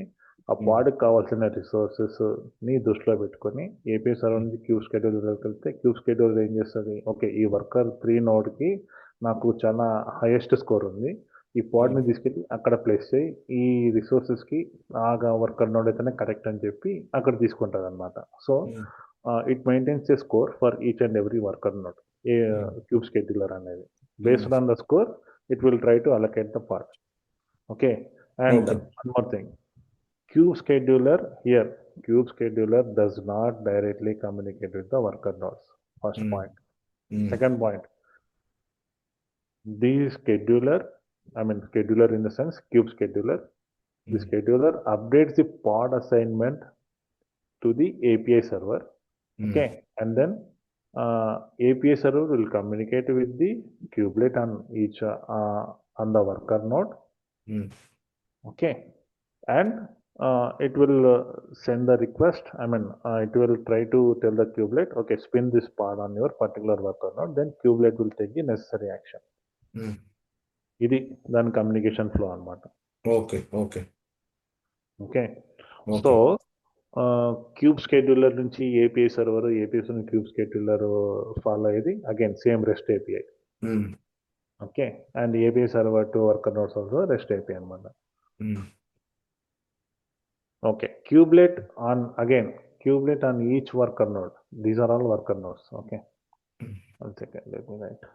ఆ పాడ్కి కావాల్సిన రిసోర్సెస్ ని దృష్టిలో పెట్టుకొని ఏపీఐ సర్వర్ నుంచి క్యూబ్ స్కెడ్యూలర్కి వెళ్తే క్యూబ్ స్కెడ్యూలర్ ఏం చేస్తుంది, ఓకే ఈ వర్కర్ 3 నోడ్కి నాకు చాలా హైయెస్ట్ స్కోర్ ఉంది, ఈ పాడ్ని తీసుకెళ్ళి అక్కడ ప్లేస్ చేయి, ఈ రిసోర్సెస్కి ఆ వర్కర్ నోడ్ అయితేనే కరెక్ట్ అని చెప్పి అక్కడ తీసుకుంటుంది అనమాట. So it maintains A score for each and every worker node cube scheduler అనేది. Based on the score, it will try to allocate the part. Okay, and one more thing, queue scheduler here, queue scheduler does not directly communicate with the worker nodes. First point. Second point, the scheduler, I mean scheduler in the sense cube scheduler, the scheduler updates the pod assignment to the API server. Okay, and then API server will communicate with the kubelet on each on the worker node. Okay, and it will send the request. I mean, it will try to tell the kubelet, okay, spin this pod on your particular worker node. Then kubelet will take the necessary action. ఇది దాని communication flow అన్నమాట. Okay okay okay, so kube scheduler నుంచి API server, API kube scheduler follow అయ్యేది again same REST API. Okay, and API server to worker nodes also REST API అనమాట. Okay, kubelet on each worker node, these are all worker nodes. Okay, one second let me write.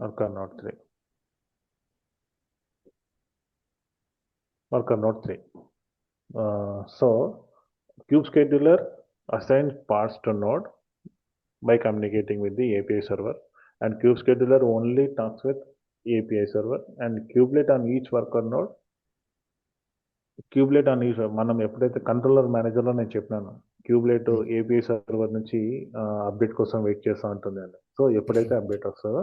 Worker node 3. Worker node 3. So cube scheduler assigns parts to node by communicating with the API server, and cube scheduler only talks with API server, and kubelet on each worker node. Kubelet on each, మనం ఎప్పుడైతే controller మేనేజర్లో నేను చెప్పినాను cubelet API server నుంచి update కోసం wait చేస్తూ ఉంటుంది అండి. So ఎప్పుడైతే అప్డేట్ వస్తుందో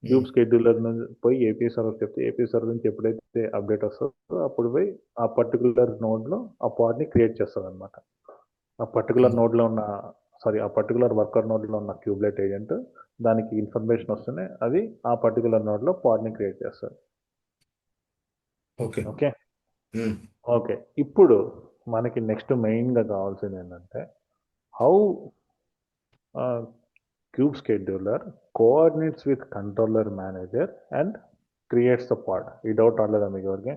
క్యూబ్ స్కెడ్యూలర్ నుంచి పోయి ఏపీఐ సర్వర్ చెప్తే ఏపీఐ సర్వర్ నుంచి ఎప్పుడైతే అప్డేట్ వస్తుందో అప్పుడు పోయి ఆ పర్టికులర్ నోడ్లో ఆ పాడ్ని క్రియేట్ చేస్తుంది అనమాట. ఆ పర్టికులర్ నోడ్లో ఉన్న ఆ పర్టికులర్ వర్కర్ నోడ్లో ఉన్న క్యూబ్లెట్ ఏజెంట్ దానికి ఇన్ఫర్మేషన్ వస్తేనే అది ఆ పర్టికులర్ నోడ్లో పాడ్ని క్రియేట్ చేస్తుంది. ఓకే. ఓకే ఓకే ఇప్పుడు మనకి నెక్స్ట్ మెయిన్గా కావాల్సింది ఏంటంటే how kube scheduler coordinates with controller manager and creates the pod. ఈ డౌట్ రాలేదా మీకు ఎవరికి?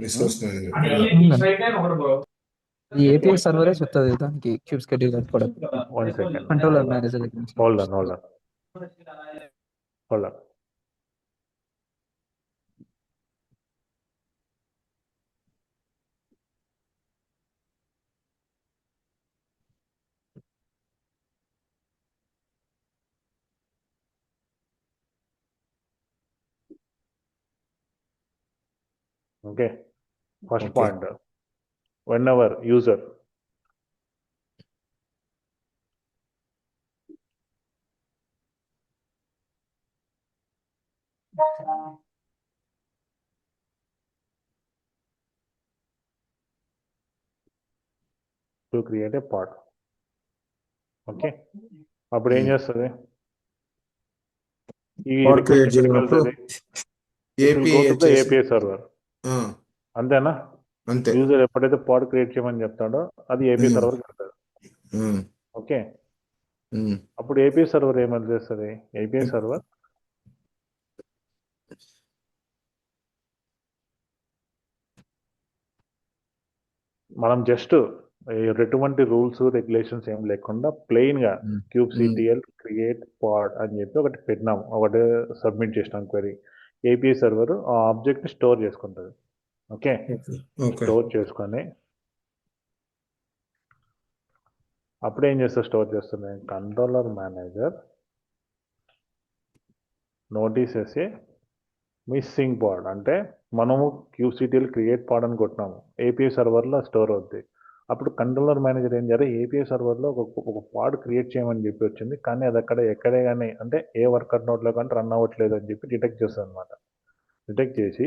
రిసోర్స్ మేనేజర్ ఈ ఏపీఐ సర్వరే చెప్తుంది దానికి క్యూబ్ స్కెడ్యూలర్ కూడా వన్ సెకండ్, కంట్రోలర్ మేనేజర్ దగ్గర నుంచి. Hold on. Okay, first Okay. point, whenever user to create a pod. Okay, అప్పుడు ఏం చేస్తుంది? ఈ Pod రిక్వెస్ట్ create ఎక్కడికి చేసినప్పుడు వెళ్తుంది? It will go to the API server. అంతేనా? అంతే. యూజర్ ఎప్పుడైతే పాడ్ క్రియేట్ చేయమని చెప్తాడో అది ఏపీఐ సర్వర్ వెళ్తుంది. ఓకే, అప్పుడు ఏపీఐ సర్వర్ ఏమని చేస్తుంది? ఏపీఐ సర్వర్ మనం జస్ట్ ఎటువంటి రూల్స్ రెగ్యులేషన్స్ ఏం లేకుండా ప్లెయిన్గా క్యూబ్సిటిఎల్ క్రియేట్ పాడ్ అని చెప్పి ఒకటి పెట్టినాం, ఒకటి సబ్మిట్ చేసినాం క్వెరీ. ఏపీఐ సర్వర్ ఆ ఆబ్జెక్ట్ని స్టోర్ చేసుకుంటుంది. ఓకే, స్టోర్ చేసుకొని అప్పుడు ఏం చేస్తే స్టోర్ చేస్తుంది? కంట్రోలర్ మేనేజర్ నోటీస్ చేసి మిస్సింగ్ పాడ్, అంటే మనము క్యూసిటిఎల్ క్రియేట్ పాడ్ అని కొట్టినాము, ఏపీఐ సర్వర్లో స్టోర్ అవుద్ది. అప్పుడు కంట్రోలర్ మేనేజర్ ఏం చేయాలి? ఏపీఐ సర్వర్లో ఒక పాడ్ క్రియేట్ చేయమని చెప్పి వచ్చింది, కానీ అది ఎక్కడే కానీ అంటే ఏ వర్కర్ నోట్లో కానీ రన్ అవ్వట్లేదు అని చెప్పి డిటెక్ట్ చేస్తుంది అనమాట. డిటెక్ట్ చేసి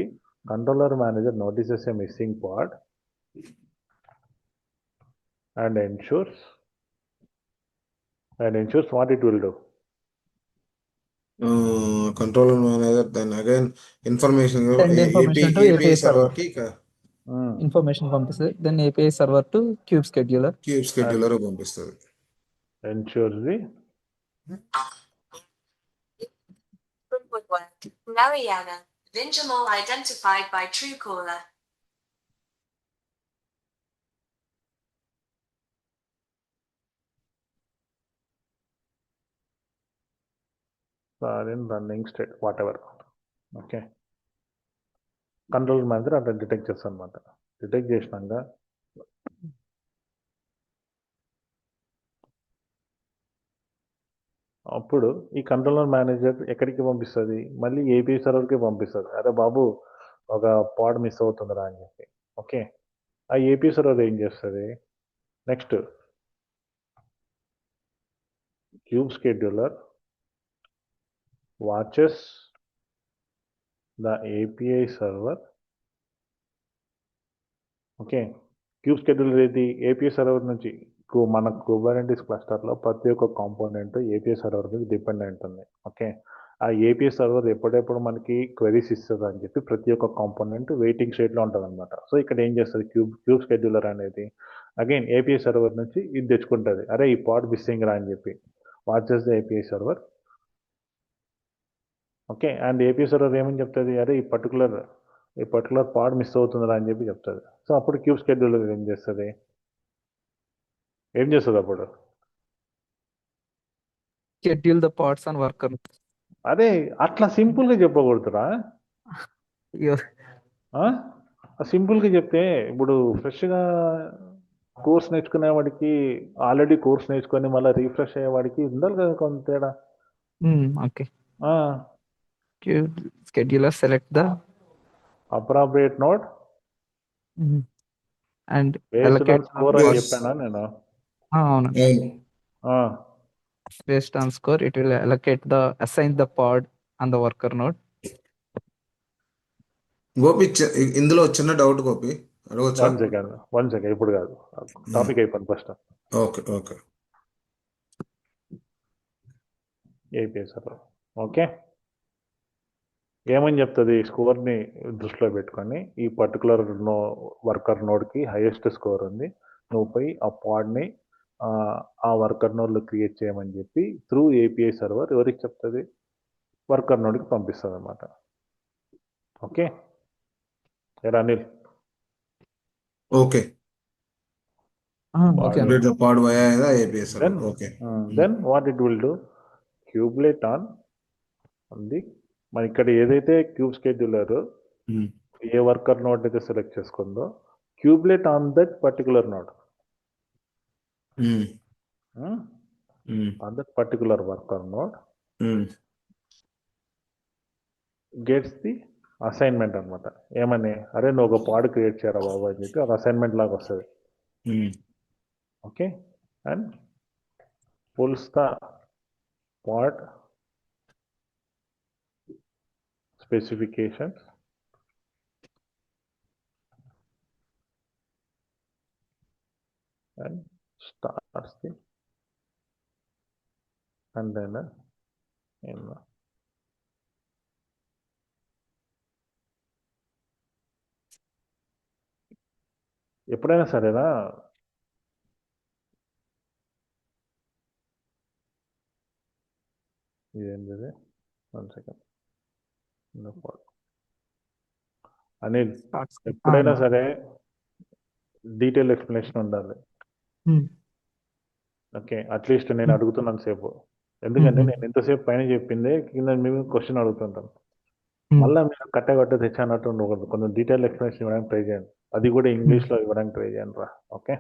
controller manager notices a missing pod and ensures what it will do. Controller manager then again information API server కి ఇన్ఫర్మేషన్ పంపిస్తుంది. Then API server to kube scheduler పంపిస్తుంది. Ensures the Mariana, Vinjamal identified by Truecaller. in running state whatever. Okay, controller manager అట్లా detect చేస్తాను అనమాట. Detect చేసినాక అప్పుడు ఈ controller manager ఎక్కడికి పంపిస్తుంది? మళ్ళీ ఏపీఐ సర్వర్కి పంపిస్తుంది. అరే బాబు ఒక పాడ్ మిస్ అవుతుందిరా అని చెప్పి. ఓకే, ఆ ఏపీఐ సర్వర్ ఏం చేస్తుంది? Next cube scheduler watches the API server. Okay, cube scheduler ఏది? ఏపీఐ సర్వర్ నుంచి మన కుబర్నెటిస్ క్లస్టర్లో ప్రతి ఒక్క కాంపోనెంట్ ఏపీఐ సర్వర్ మీద డిపెండెంట్ ఉంది. ఓకే, ఆ ఏపీఐ సర్వర్ ఎప్పుడెప్పుడు మనకి క్వెరీస్ ఇస్తుంది అని చెప్పి ప్రతి ఒక్క కాంపోనెంట్ వెయిటింగ్ స్టేట్లో ఉంటుంది అనమాట. సో ఇక్కడ ఏం చేస్తుంది? క్యూబ్ స్కెడ్యూలర్ అనేది అగైన్ ఏపీఐ సర్వర్ నుంచి ఇది తెచ్చుకుంటుంది. అరే ఈ పాడ్ మిస్సింగ్ రా అని చెప్పి watches the API server. Okay, and API server ఏమని చెప్తుంది? అరే ఈ పర్టికులర్ పాడ్ మిస్ అవుతుందిరా అని చెప్పి చెప్తుంది. సో అప్పుడు క్యూబ్ స్కెడ్యూలర్ ఏం చేస్తుంది? అప్పుడు schedule the parts and worker. అదే అట్లా సింపుల్గా చెప్పకూడదురా. సింపుల్గా చెప్తే ఇప్పుడు ఫ్రెష్గా కోర్స్ నేర్చుకునే వాడికి, ఆల్రెడీ కోర్స్ నేర్చుకొని మళ్ళీ రీఫ్రెష్ అయ్యేవాడికి ఉండాలి కదా కొంత తేడా. Okay, scheduler select the appropriate node and based allocate on the score అని Yes. చెప్పానా నేను? అవునండి. అవును. ఆ, Based on score, it will assign the pod on the worker node. Gopi ఇందులో చిన్న డౌట్ గోపి అడగొచ్చా? వన్ సెకండ్ ఇప్పుడు కాదు, టాపిక్ అయిపోయింది first. Okay okay. API server okay, ఏమని చెప్తుంది స్కోర్ని దృష్టిలో పెట్టుకొని ఈ పర్టికులర్ వర్కర్ నోడ్కి హైయెస్ట్ స్కోర్ ఉంది, నువ్వు పోయి ఆ పాడ్ని ఆ వర్కర్ నోడ్లో క్రియేట్ చేయమని చెప్పి త్రూ ఏపీఐ సర్వర్ ఎవరికి చెప్తుంది? వర్కర్ నోడ్కి పంపిస్తుంది అనమాట. ఓకే ఏరా Anil? Okay. Okay. Complete the pod via the API server. Then, Okay. then what it will do? Kubelet on ఉంది. మన ఇక్కడ ఏదైతే క్యూబ్ స్కెడ్యూలర్ ఏ వర్కర్ నోడ్ అయితే సెలెక్ట్ చేసుకుందో kubelet on that particular node, on that particular worker node gets the assignment అనమాట. ఏమని, అరే నువ్వు ఒక పాడ్ క్రియేట్ చేయరా బాబు అని చెప్పి ఒక అసైన్మెంట్ లాగా వస్తుంది. Okay, and pulls the pod specifications and starts the container in ఎప్పుడైనా సరేనా ఇదేంటిది, 1 సెకండ్ అనిల్, ఎప్పుడైనా సరే డీటెయిల్ ఎక్స్ప్లెనేషన్ ఉండాలి. ఓకే, అట్లీస్ట్ నేను అడుగుతున్నాను సేపు, ఎందుకంటే నేను ఎంతసేపు పైన చెప్పిందే కింద మేము క్వశ్చన్ అడుగుతుంటాను. మళ్ళీ మీరు కట్ట తెచ్చా అన్నట్టు ఉండకూడదు, కొంచెం డీటెయిల్ ఎక్స్ప్లెనేషన్ ఇవ్వడానికి ట్రై చేయండి, అది కూడా ఇంగ్లీష్లో ఇవ్వడానికి ట్రై చేయండి రా. ఓకే,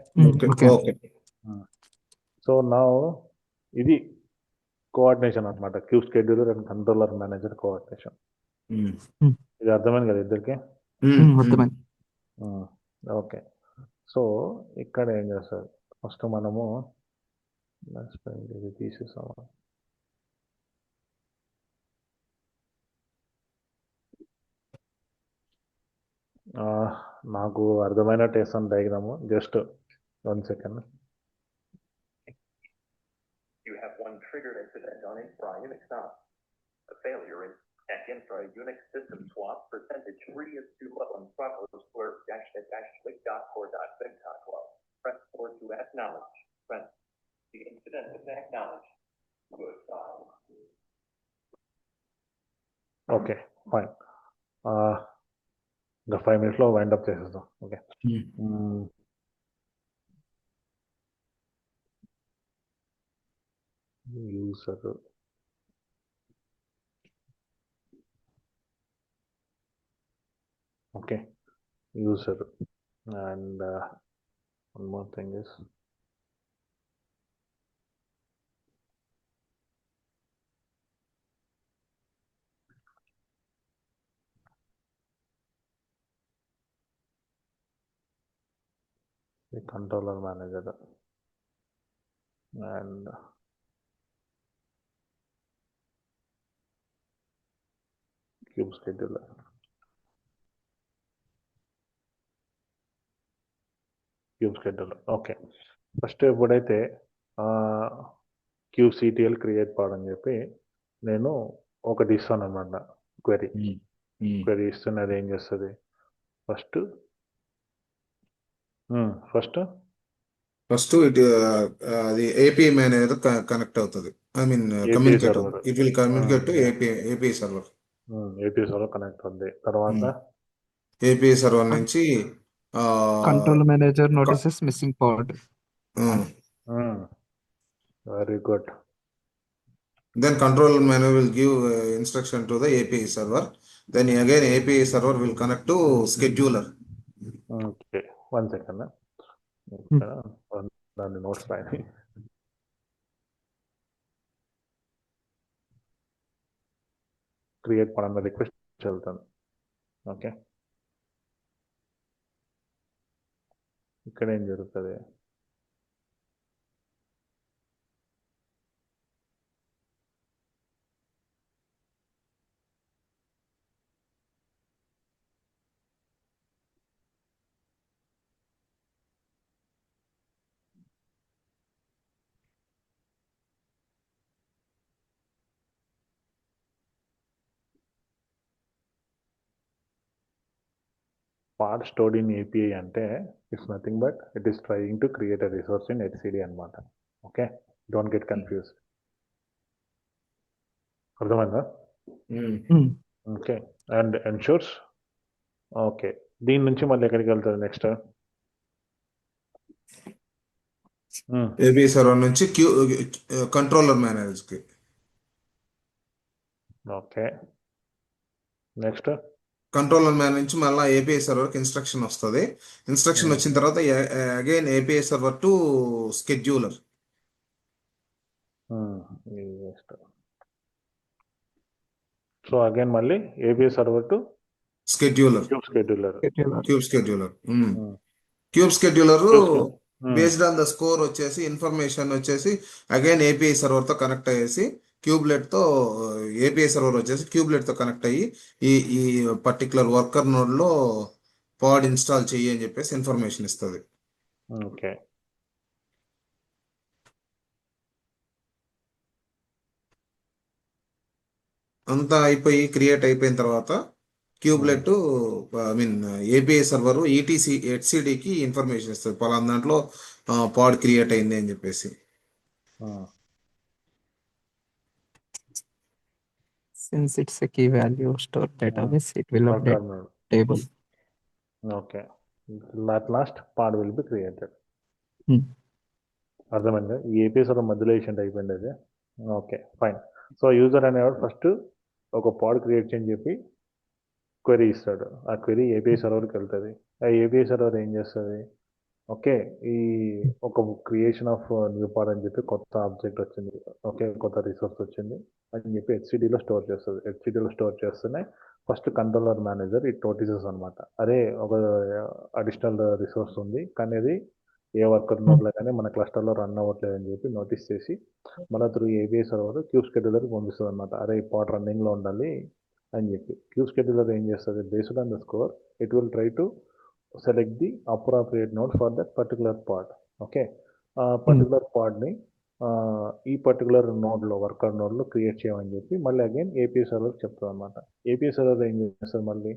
సో నా ఇది కోఆర్డినేషన్ అనమాట, cube scheduler and controller manager coordination. ఇది అర్థమైంది కదా ఇద్దరికి? ఓకే, సో ఇక్కడ ఏం చేస్తారు, ఫస్ట్ మనము ఇది తీసేసాము. నాకు అర్థమైన taste diagram, just 1 second. You have one triggered incident on infra Unix now. A failure in at infra Unix system swap percentage 3 is too low on throttle square --click.core.big.club. Press 4 to acknowledge. Press the incident is acknowledged. Good. Okay fine, ఇంకా 5 minutes wind up చేసేద్దాం. Okay, user okay, user and one more thing is the controller manager and cube scheduler. Okay, first ఎప్పుడైతే cube CTL create పాడని చెప్పి నేను ఒకటి ఇస్తాను అనమాట, query ఇస్తాను. అది ఏం చేస్తుంది, ఫస్ట్ ఇట్ అది ఏపీఐ మేనేజర్ కనెక్ట్ అవుతుంది. ఐ మీన్ కమ్యూనికేట్ అవుతుంది. It will communicate to API server. API server connect అవుతుంది. తర్వాత ఏపీఐ సర్వర్ నుంచి control manager notices missing pod. Very good. Then controller manager will give instruction to the API server. Then again API server will connect to scheduler. Okay, 1 second. దాన్ని notes రాయి. Create పడన్న request చదువుతాను. Okay, ఇక్కడ ఏం జరుగుతుంది? Part stored in API అంటే it's nothing but it is trying to create a resource in HCD అనమాట. Okay, don't get confuse. అర్థమైందా? Okay, and ensures. ఓకే, దీని నుంచి మళ్ళీ ఎక్కడికి వెళ్తుంది నెక్స్ట్? ఏపీఐ సర్వర్ నుంచి కంట్రోలర్ మేనేజర్కి. ఓకే, నెక్స్ట్ కంట్రోలర్ మేనేజర్ నుంచి మళ్ళీ ఏపీఐ సర్వర్కి ఇన్స్ట్రక్షన్ వస్తుంది. ఇన్స్ట్రక్షన్ వచ్చిన తర్వాత again API server to scheduler. Next so again మళ్ళీ API server to scheduler. Scheduler. Cube scheduler based on the score వచ్చేసి ఇన్ఫర్మేషన్ వచ్చేసి అగైన్ ఏపీఐ సర్వర్ తో కనెక్ట్ అయ్యేసి ఏపీఐ సర్వర్ వచ్చేసి క్యూబ్లెట్ తో కనెక్ట్ అయ్యి ఈ పర్టికులర్ వర్కర్ నోడ్ లో పాడ్ install చెయ్యి అని చెప్పేసి ఇన్ఫర్మేషన్ ఇస్తుంది. ఓకే, అంతా అయిపోయి క్రియేట్ అయిపోయిన తర్వాత క్యూబ్లెట్ ఏపీఐ సర్వర్ ఈటీసీ హెచ్సిడికి ఇన్ఫర్మేషన్ ఇస్తుంది పలానా దాంట్లో పాడ్ క్రియేట్ అయింది అని చెప్పేసి. Since it's a key value stored database, it will update table. Okay, at last pod will be created. అర్థమైందా? ఈ ఏపీఐ సర్వర్ మధ్యలో వేసినట్టు అయిపోయింది అది. Okay, fine. సో యూజర్ అనేవాడు ఫస్ట్ ఒక పాడ్ క్రియేట్ చేయని చెప్పి క్వెరీ ఇస్తాడు. ఆ క్వెరీ ఏపీఐ సర్వర్కి వెళ్తుంది. ఆ ఏపీఐ సర్వర్ ఏం చేస్తుంది? ఓకే, ఈ ఒక క్రియేషన్ ఆఫ్ న్యూ పాడ్ అని చెప్పి కొత్త ఆబ్జెక్ట్ వచ్చింది, ఓకే, కొత్త రిసోర్స్ వచ్చింది అని చెప్పి హెచ్సిడిలో స్టోర్ చేస్తుంది. హెచ్సిడిలో స్టోర్ చేస్తూనే first controller manager it notices అనమాట. అరే, ఒక అడిషనల్ రిసోర్స్ ఉంది కానీ అది ఏ వర్కర్ నోడ్లో కానీ మన క్లస్టర్లో రన్ అవ్వట్లేదు అని చెప్పి నోటీస్ చేసి మన త్రూ ఏపీఐ సర్వర్ క్యూబ్ స్కెడ్యూలర్కి పంపిస్తుంది అనమాట. అరే, ఈ పాడ్ రన్నింగ్లో ఉండాలి అని చెప్పి. క్యూబ్ స్కెడ్యూలర్ ఏం చేస్తుంది? Based on the score it will try to select the appropriate node for that particular pod. Okay, particular pod ni ఈ పర్టికులర్ నోడ్లో వర్కర్ నోడ్లో క్రియేట్ చేయమని చెప్పి మళ్ళీ అగైన్ ఏపీఐ సర్వర్ చెప్తుంది అనమాట. ఏపీఐ సర్వర్ ఏం చేస్తుంది? మళ్ళీ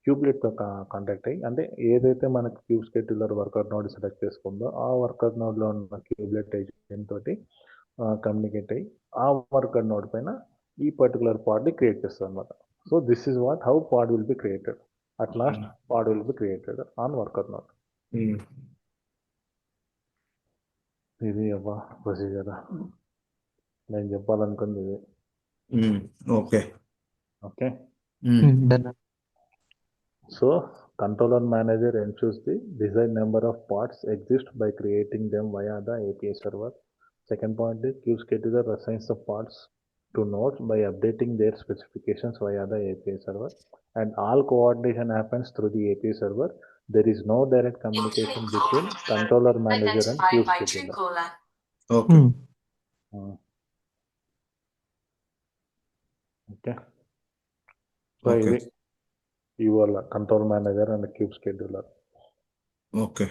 క్యూబ్లెట్తో కాంటాక్ట్ అయ్యి, అంటే ఏదైతే మనకి kube scheduler worker node select చేసుకుందో ఆ వర్కర్ నోడ్లో ఉన్న క్యూబ్లెట్ ఏజెంట్ తోటి కమ్యూనికేట్ అయ్యి ఆ వర్కర్ నోడ్ పైన ఈ పర్టికులర్ పాడ్ని క్రియేట్ చేస్తుంది అనమాట. So this is what how pod will be created. At last, pod will be created on worker node. ఇది అబ్బా ప్రొసీజర్ నేను చెప్పాలనుకుంది ఇది. Okay okay, so controller manager ensures the desired number of pods exist by creating them via the API server. Second point is queue scheduler assigns the pods to nodes by updating their specifications via the API server, and all coordination happens through the API server. There is no direct communication between controller manager and queue Identified by scheduler. Truecaller. Okay Okay, so Okay. ఇది ఇవాళ control manager and cube scheduler. Okay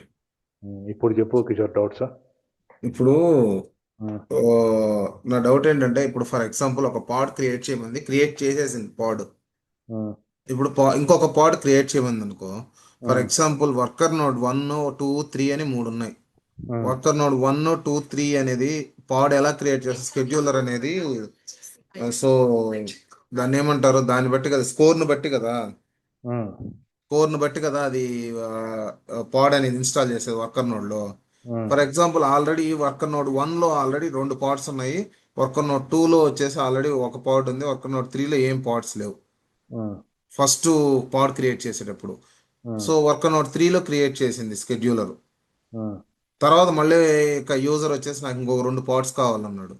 ఇప్పుడు చెప్పు Kishore doubts. ఇప్పుడు నా doubt ఏంటంటే, ఇప్పుడు for example ఒక pod create చేసేసింది పాడ్. ఇప్పుడు ఇంకొక పాడ్ క్రియేట్ చేయమంది అనుకో. ఫర్ ఎగ్జాంపుల్ వర్కర్ నోడ్ 1, 2, 3 అని 3 ఉన్నాయి. వర్కర్ నోడ్ 1, 2, 3 అనేది పాడ్ ఎలా క్రియేట్ చేస్తుంది? స్కెడ్యూలర్ అనేది సో దాన్ని ఏమంటారు? దాన్ని బట్టి కదా, స్కోర్ను బట్టి కదా అది పాడ్ అనేది ఇన్స్టాల్ చేసేది వర్కర్ నోడ్ లో. For example already worker node 1 లో ఆల్రెడీ 2 పాడ్స్ ఉన్నాయి. వర్కర్ నోడ్ 2 లో వచ్చేసి ఆల్రెడీ ఒక పాడ్ ఉంది. వర్కర్ నోడ్ 3 లో ఏం పాడ్స్ లేవు ఫస్ట్ పాడ్ క్రియేట్ చేసేటప్పుడు. సో వర్కర్ నోడ్ 3 లో క్రియేట్ చేసింది స్కెడ్యూలర్. తర్వాత మళ్ళీ ఇక యూజర్ వచ్చేసి నాకు ఇంకొక 2 పాడ్స్ కావాలన్నాడు.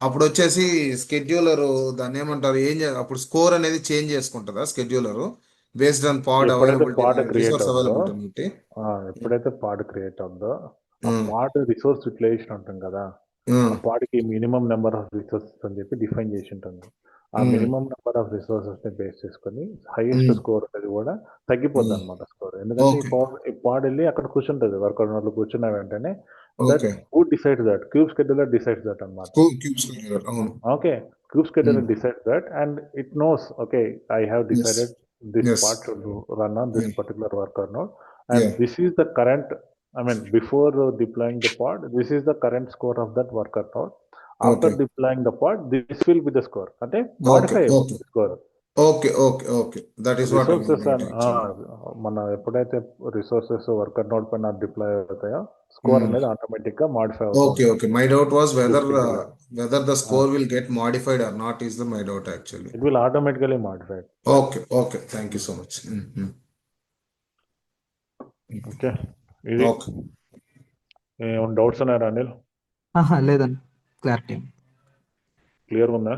అప్పుడు వచ్చేసి స్కెడ్యూలర్ దాన్ని ఏమంటారు? అప్పుడు స్కోర్ అనేది చేంజ్ చేసుకుంటుందా స్కెడ్యూలర్? బేస్డ్ ఆన్ పాడ్ ఎప్పుడైతే అవైలబిలిటీ పాడ్ క్రియేట్ రిసోర్స్ అవుతుందో అవైలబిలిటీ బట్టి. ఎప్పుడైతే పాడ్ క్రియేట్ అవుతుందో ఆ ఉమ్, పాడ్ రిసోర్స్ యూటిలైజేషన్ ఉంటుంది కదా, ఉమ్, ఆ పాడ్కి మినిమం నెంబర్ ఆఫ్ రిసోర్సెస్ అని చెప్పి డిఫైన్ చేసి ఉంటుంది. ఆ ఉమ్, మినిమం నెంబర్ ఆఫ్ రిసోర్సెస్ ని బేస్ చేసుకొని హైయెస్ట్ ఉమ్, స్కోర్ అనేది కూడా తగ్గిపోద్ది ఉమ్. అనమాట స్కోర్. ఎందుకంటే ఓకే ఈ పాడ్ వెళ్ళి అక్కడ కూర్చుంటుంది, వర్కౌట్ నోడ్లో కూర్చున్న వెంటనే that okay who decides that cube scheduler decides that అనమాట. క్యూబ్స్ అవును. Okay, cube scheduler decides that, and it knows, okay, I have as decided this as part should run on this particular worker node, and yeah this is the current, I mean, before deploying the pod, this is the current score of that worker node. After okay deploying the pod, this will be the score. అంటే okay modify okay score. Okay okay okay that is what I resources mean actually. మన ఎప్పుడైతే resources worker node పైన deploy అవుతాయో score అనేది automatic గా modify అవుతూ okay okay my doubt was ఉంటుంది. Whether the score will get modified or not is the my doubt actually. It will automatically modified. Okay okay thank you so much. Okay, ఇది okay ఏమైనా doubts ఉన్నాయా అనిల్? లేదండి, clarity. Clear ఉందా?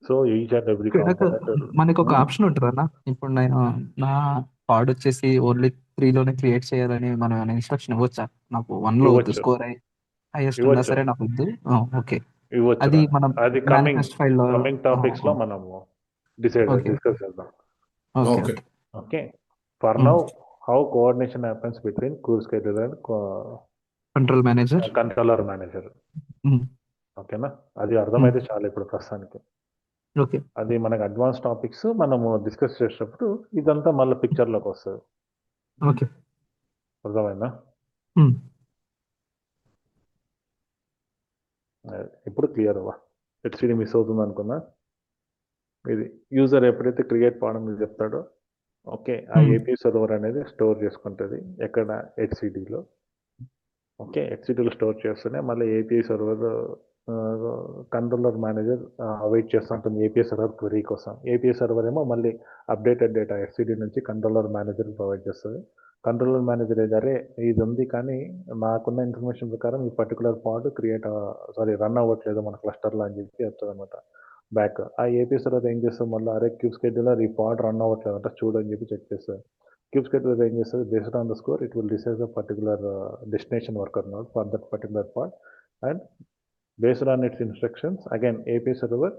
So each and every component మనకి ఒక option ఉంటుంది అన్న. ఇప్పుడు నేను నా పాడ్ వచ్చేసి ఓన్లీ 3 లోనే క్రియేట్ చేయాలని మనం ఏమైనా ఇన్స్ట్రక్షన్ ఇవ్వచ్చా? నాకు 1 లో వద్దు, ఇవ్వచ్చు, స్కోర్ హైయెస్ట్ ఉన్నా ఇవ్వచ్చు, సరే నాకు వద్దు. ఓకే, ఇవ్వచ్చు. అది మనం అది కమింగ్ మేనిఫెస్ట్ ఫైల్లో టాపిక్స్ లో మనము ఓకే డిస్కస్ చేద్దాం. Okay okay okay, for now how coordination happens between cool scheduler and control manager. Controller manager. ఓకేనా, అది అర్థమైతే చాలు ఇప్పుడు ప్రస్తుతానికి. ఓకే అది మనకి అడ్వాన్స్ టాపిక్స్ మనము డిస్కస్ చేసేటప్పుడు ఇదంతా మళ్ళీ పిక్చర్లోకి వస్తుంది. ఓకే అర్థమైందా? ఇప్పుడు క్లియర్ అవ్వ. హెచ్సిడి మిస్ అవుతుంది అనుకున్నా. ఇది యూజర్ ఎప్పుడైతే క్రియేట్ పాడడం చెప్తాడో, ఓకే, ఆ ఏపీ సర్వర్ అనేది స్టోర్ చేసుకుంటుంది ఎక్కడ, హెచ్సిడిలో. ఓకే, హెచ్సిడిలో స్టోర్ చేస్తూనే మళ్ళీ API server controller manager wait చేస్తూ ఉంటుంది ఏపీఐ సర్వర్ క్వెరీ కోసం. ఏపీఐ సర్వర్ ఏమో మళ్ళీ అప్డేటెడ్ డేటా హెచ్సిడి నుంచి కంట్రోలర్ మేనేజర్ ప్రొవైడ్ చేస్తుంది. కంట్రోలర్ మేనేజర్ ఏదరే ఇది ఉంది కానీ నాకున్న ఇన్ఫర్మేషన్ ప్రకారం ఈ పర్టికులర్ పాడ్ రన్ అవ్వట్లేదు మన క్లస్టర్లో అని చెప్పి చెప్తుంది అనమాట బ్యాక్. ఆ ఏపీ సర్వర్ ఏం చేస్తుంది మళ్ళీ, అరే క్యూబ్ స్కెడ్యూలర్ ఈ పాడ్ రన్ అవ్వట్లేదు అంటే చూడని చెప్పి చెక్ చేస్తుంది. Cube scheduler ఏం చేస్తుంది, based on the score it will decide the particular destination worker node for that particular part, and based on it's instructions again AP server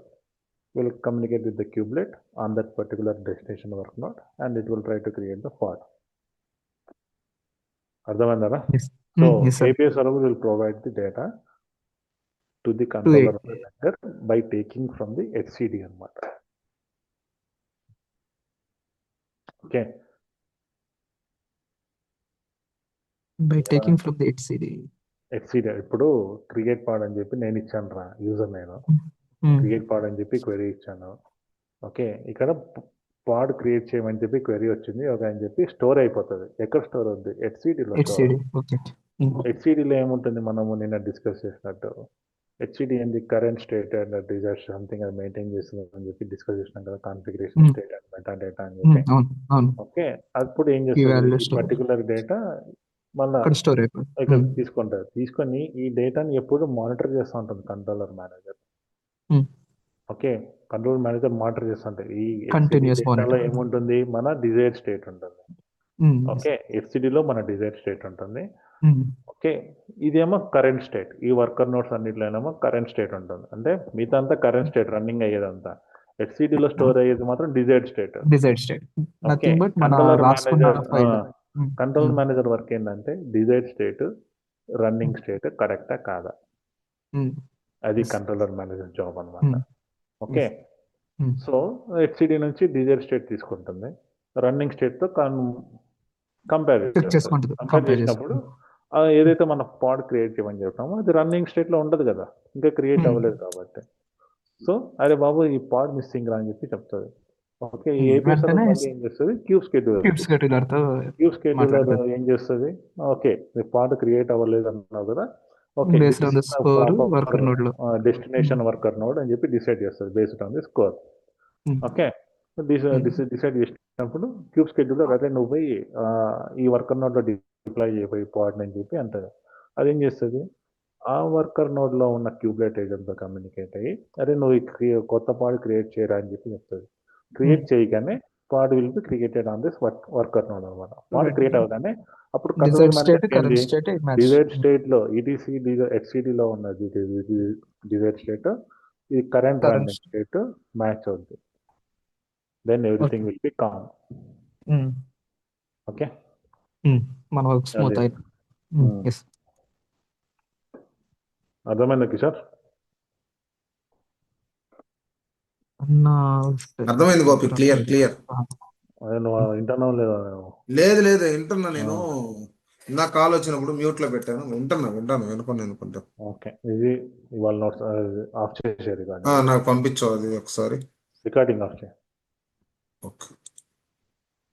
will communicate with the kubelet on that particular destination work node and it will try to create the pod. అర్థమైందా? So API server will provide the data to the controller manager by taking from the HCD అన్నమాట. Okay, by taking from the HCD. ఇప్పుడు create పాడ్ అని చెప్పి నేను ఇచ్చాను రా user, నేను create పాడ్ అని చెప్పి క్వెరీ ఇచ్చాను. ఓకే, ఇక్కడ పాడ్ క్రియేట్ చేయమని చెప్పి క్వెరీ వచ్చింది ఒక అని చెప్పి స్టోర్ అయిపోతుంది. ఎక్కడ స్టోర్ అవుతుంది, హెచ్సిడిలో స్టోర్. హెచ్సిడిలో ఏముంటుంది, మనము నిన్న డిస్కస్ చేసినట్టు హెచ్సిడి ఏంది, current state and Dzire something అది మెయింటైన్ చేస్తుంది అని చెప్పి డిస్కస్ చేసినాం కదా, configuration state and meta data అని చెప్పి. ఓకే, అప్పుడు ఏం చేస్తుంది, ఈ పర్టికులర్ డేటా మళ్ళీ ఇక్కడ తీసుకుంటారు. తీసుకొని ఈ డేటాని ఎప్పుడు మానిటర్ చేస్తూ ఉంటుంది controller manager. Okay, control manager monitor చేస్తుంటారు. ఈ డేటాలో ఏముంటుంది, మన డిజైర్ స్టేట్ ఉంటుంది. ఓకే, హెచ్సిడిలో మన డిజైర్ స్టేట్ ఉంటుంది. ఓకే, ఇదేమో కరెంట్ స్టేట్. ఈ వర్కర్ నోట్స్ అన్నిట్లోనేమో కరెంట్ స్టేట్ ఉంటుంది. అంటే మిగతా అంతా కరెంట్ స్టేట్ రన్నింగ్ అయ్యేదంతా. హెచ్సిడిలో స్టోర్ అయ్యేది మాత్రం desired state. Okay, control manager work ఏంటంటే డిజైర్డ్ స్టేట్, రన్నింగ్ స్టేట్ కరెక్టా కాదా, అది కంట్రోలర్ మేనేజర్ జాబ్ అన్నమాట. ఓకే, సో హెచ్సిడి నుంచి డిజైర్ స్టేట్ తీసుకుంటుంది, రన్నింగ్ స్టేట్తో కంపేర్ చేసినప్పుడు ఏదైతే మన పాడ్ క్రియేట్ చేయమని చెప్తామో అది రన్నింగ్ స్టేట్లో ఉండదు కదా, ఇంకా క్రియేట్ అవ్వలేదు కాబట్టి. సో అరే బాబు ఈ పాడ్ మిస్సింగ్ రా అని చెప్పి చెప్తుంది. ఓకే, ఈ ఏపీ సర్వర్ మళ్ళీ ఏం చేస్తుంది, క్యూబ్ స్కెడ్యూలర్ ఏం చేస్తుంది, ఓకే ఈ పాడ్ క్రియేట్ అవ్వలేదు అన్నావు కదా, ఓకే డెస్టినేషన్ వర్కర్ నోడ్ అని చెప్పి డిసైడ్ చేస్తుంది based on the score. Okay, decide చేసినప్పుడు క్యూబ్ స్కెడ్యూలర్ అదే నువ్వు పోయి ఈ వర్కర్ నోడ్లో డిప్లాయ్ చేయబోయి పాడ్ అని చెప్పి అంటది. అదేం చేస్తుంది, ఆ వర్కర్ నోడ్ లో ఉన్న క్యూబ్లెట్ ఏజెంట్ తో కమ్యూనికేట్ అయ్యి అరే నువ్వు కొత్త పాడ్ క్రియేట్ చేయరా అని చెప్పి చెప్తుంది. క్రియేట్ చేయగానే pod will be created on this worker node అనమాట. పాడ్ క్రియేట్ అవగానే అప్పుడు control desired state manager current ఏంది స్టేట్ మ్యాచ్. డిజైర్డ్ స్టేట్ లో ఈటీసీ హెచ్సిడి లో ఉన్న డిజైర్డ్ స్టేట్ ఈ current Current running state match అవుతుంది. Then everything will be calm. Okay, మన వర్క్ స్మూత్ అది. అయితే. ఎస్ అర్థమైందా కిషోర్? అన్నా అర్థమైంది గోపి, క్లియర్ క్లియర్. అదే నువ్వు వింటున్నావు లేదా? లేదు లేదు వింటున్నా నేను. నా కాల్ వచ్చినప్పుడు మ్యూట్ లో పెట్టాను. వింటాను వినుకుంటా. ఓకే, ఇది ఇవాళ నోట్స్ ఆఫ్ చేసేది కానీ నాకు పంపించు అది ఒకసారి. రికార్డింగ్ ఆఫ్ చేయి. ఓకే.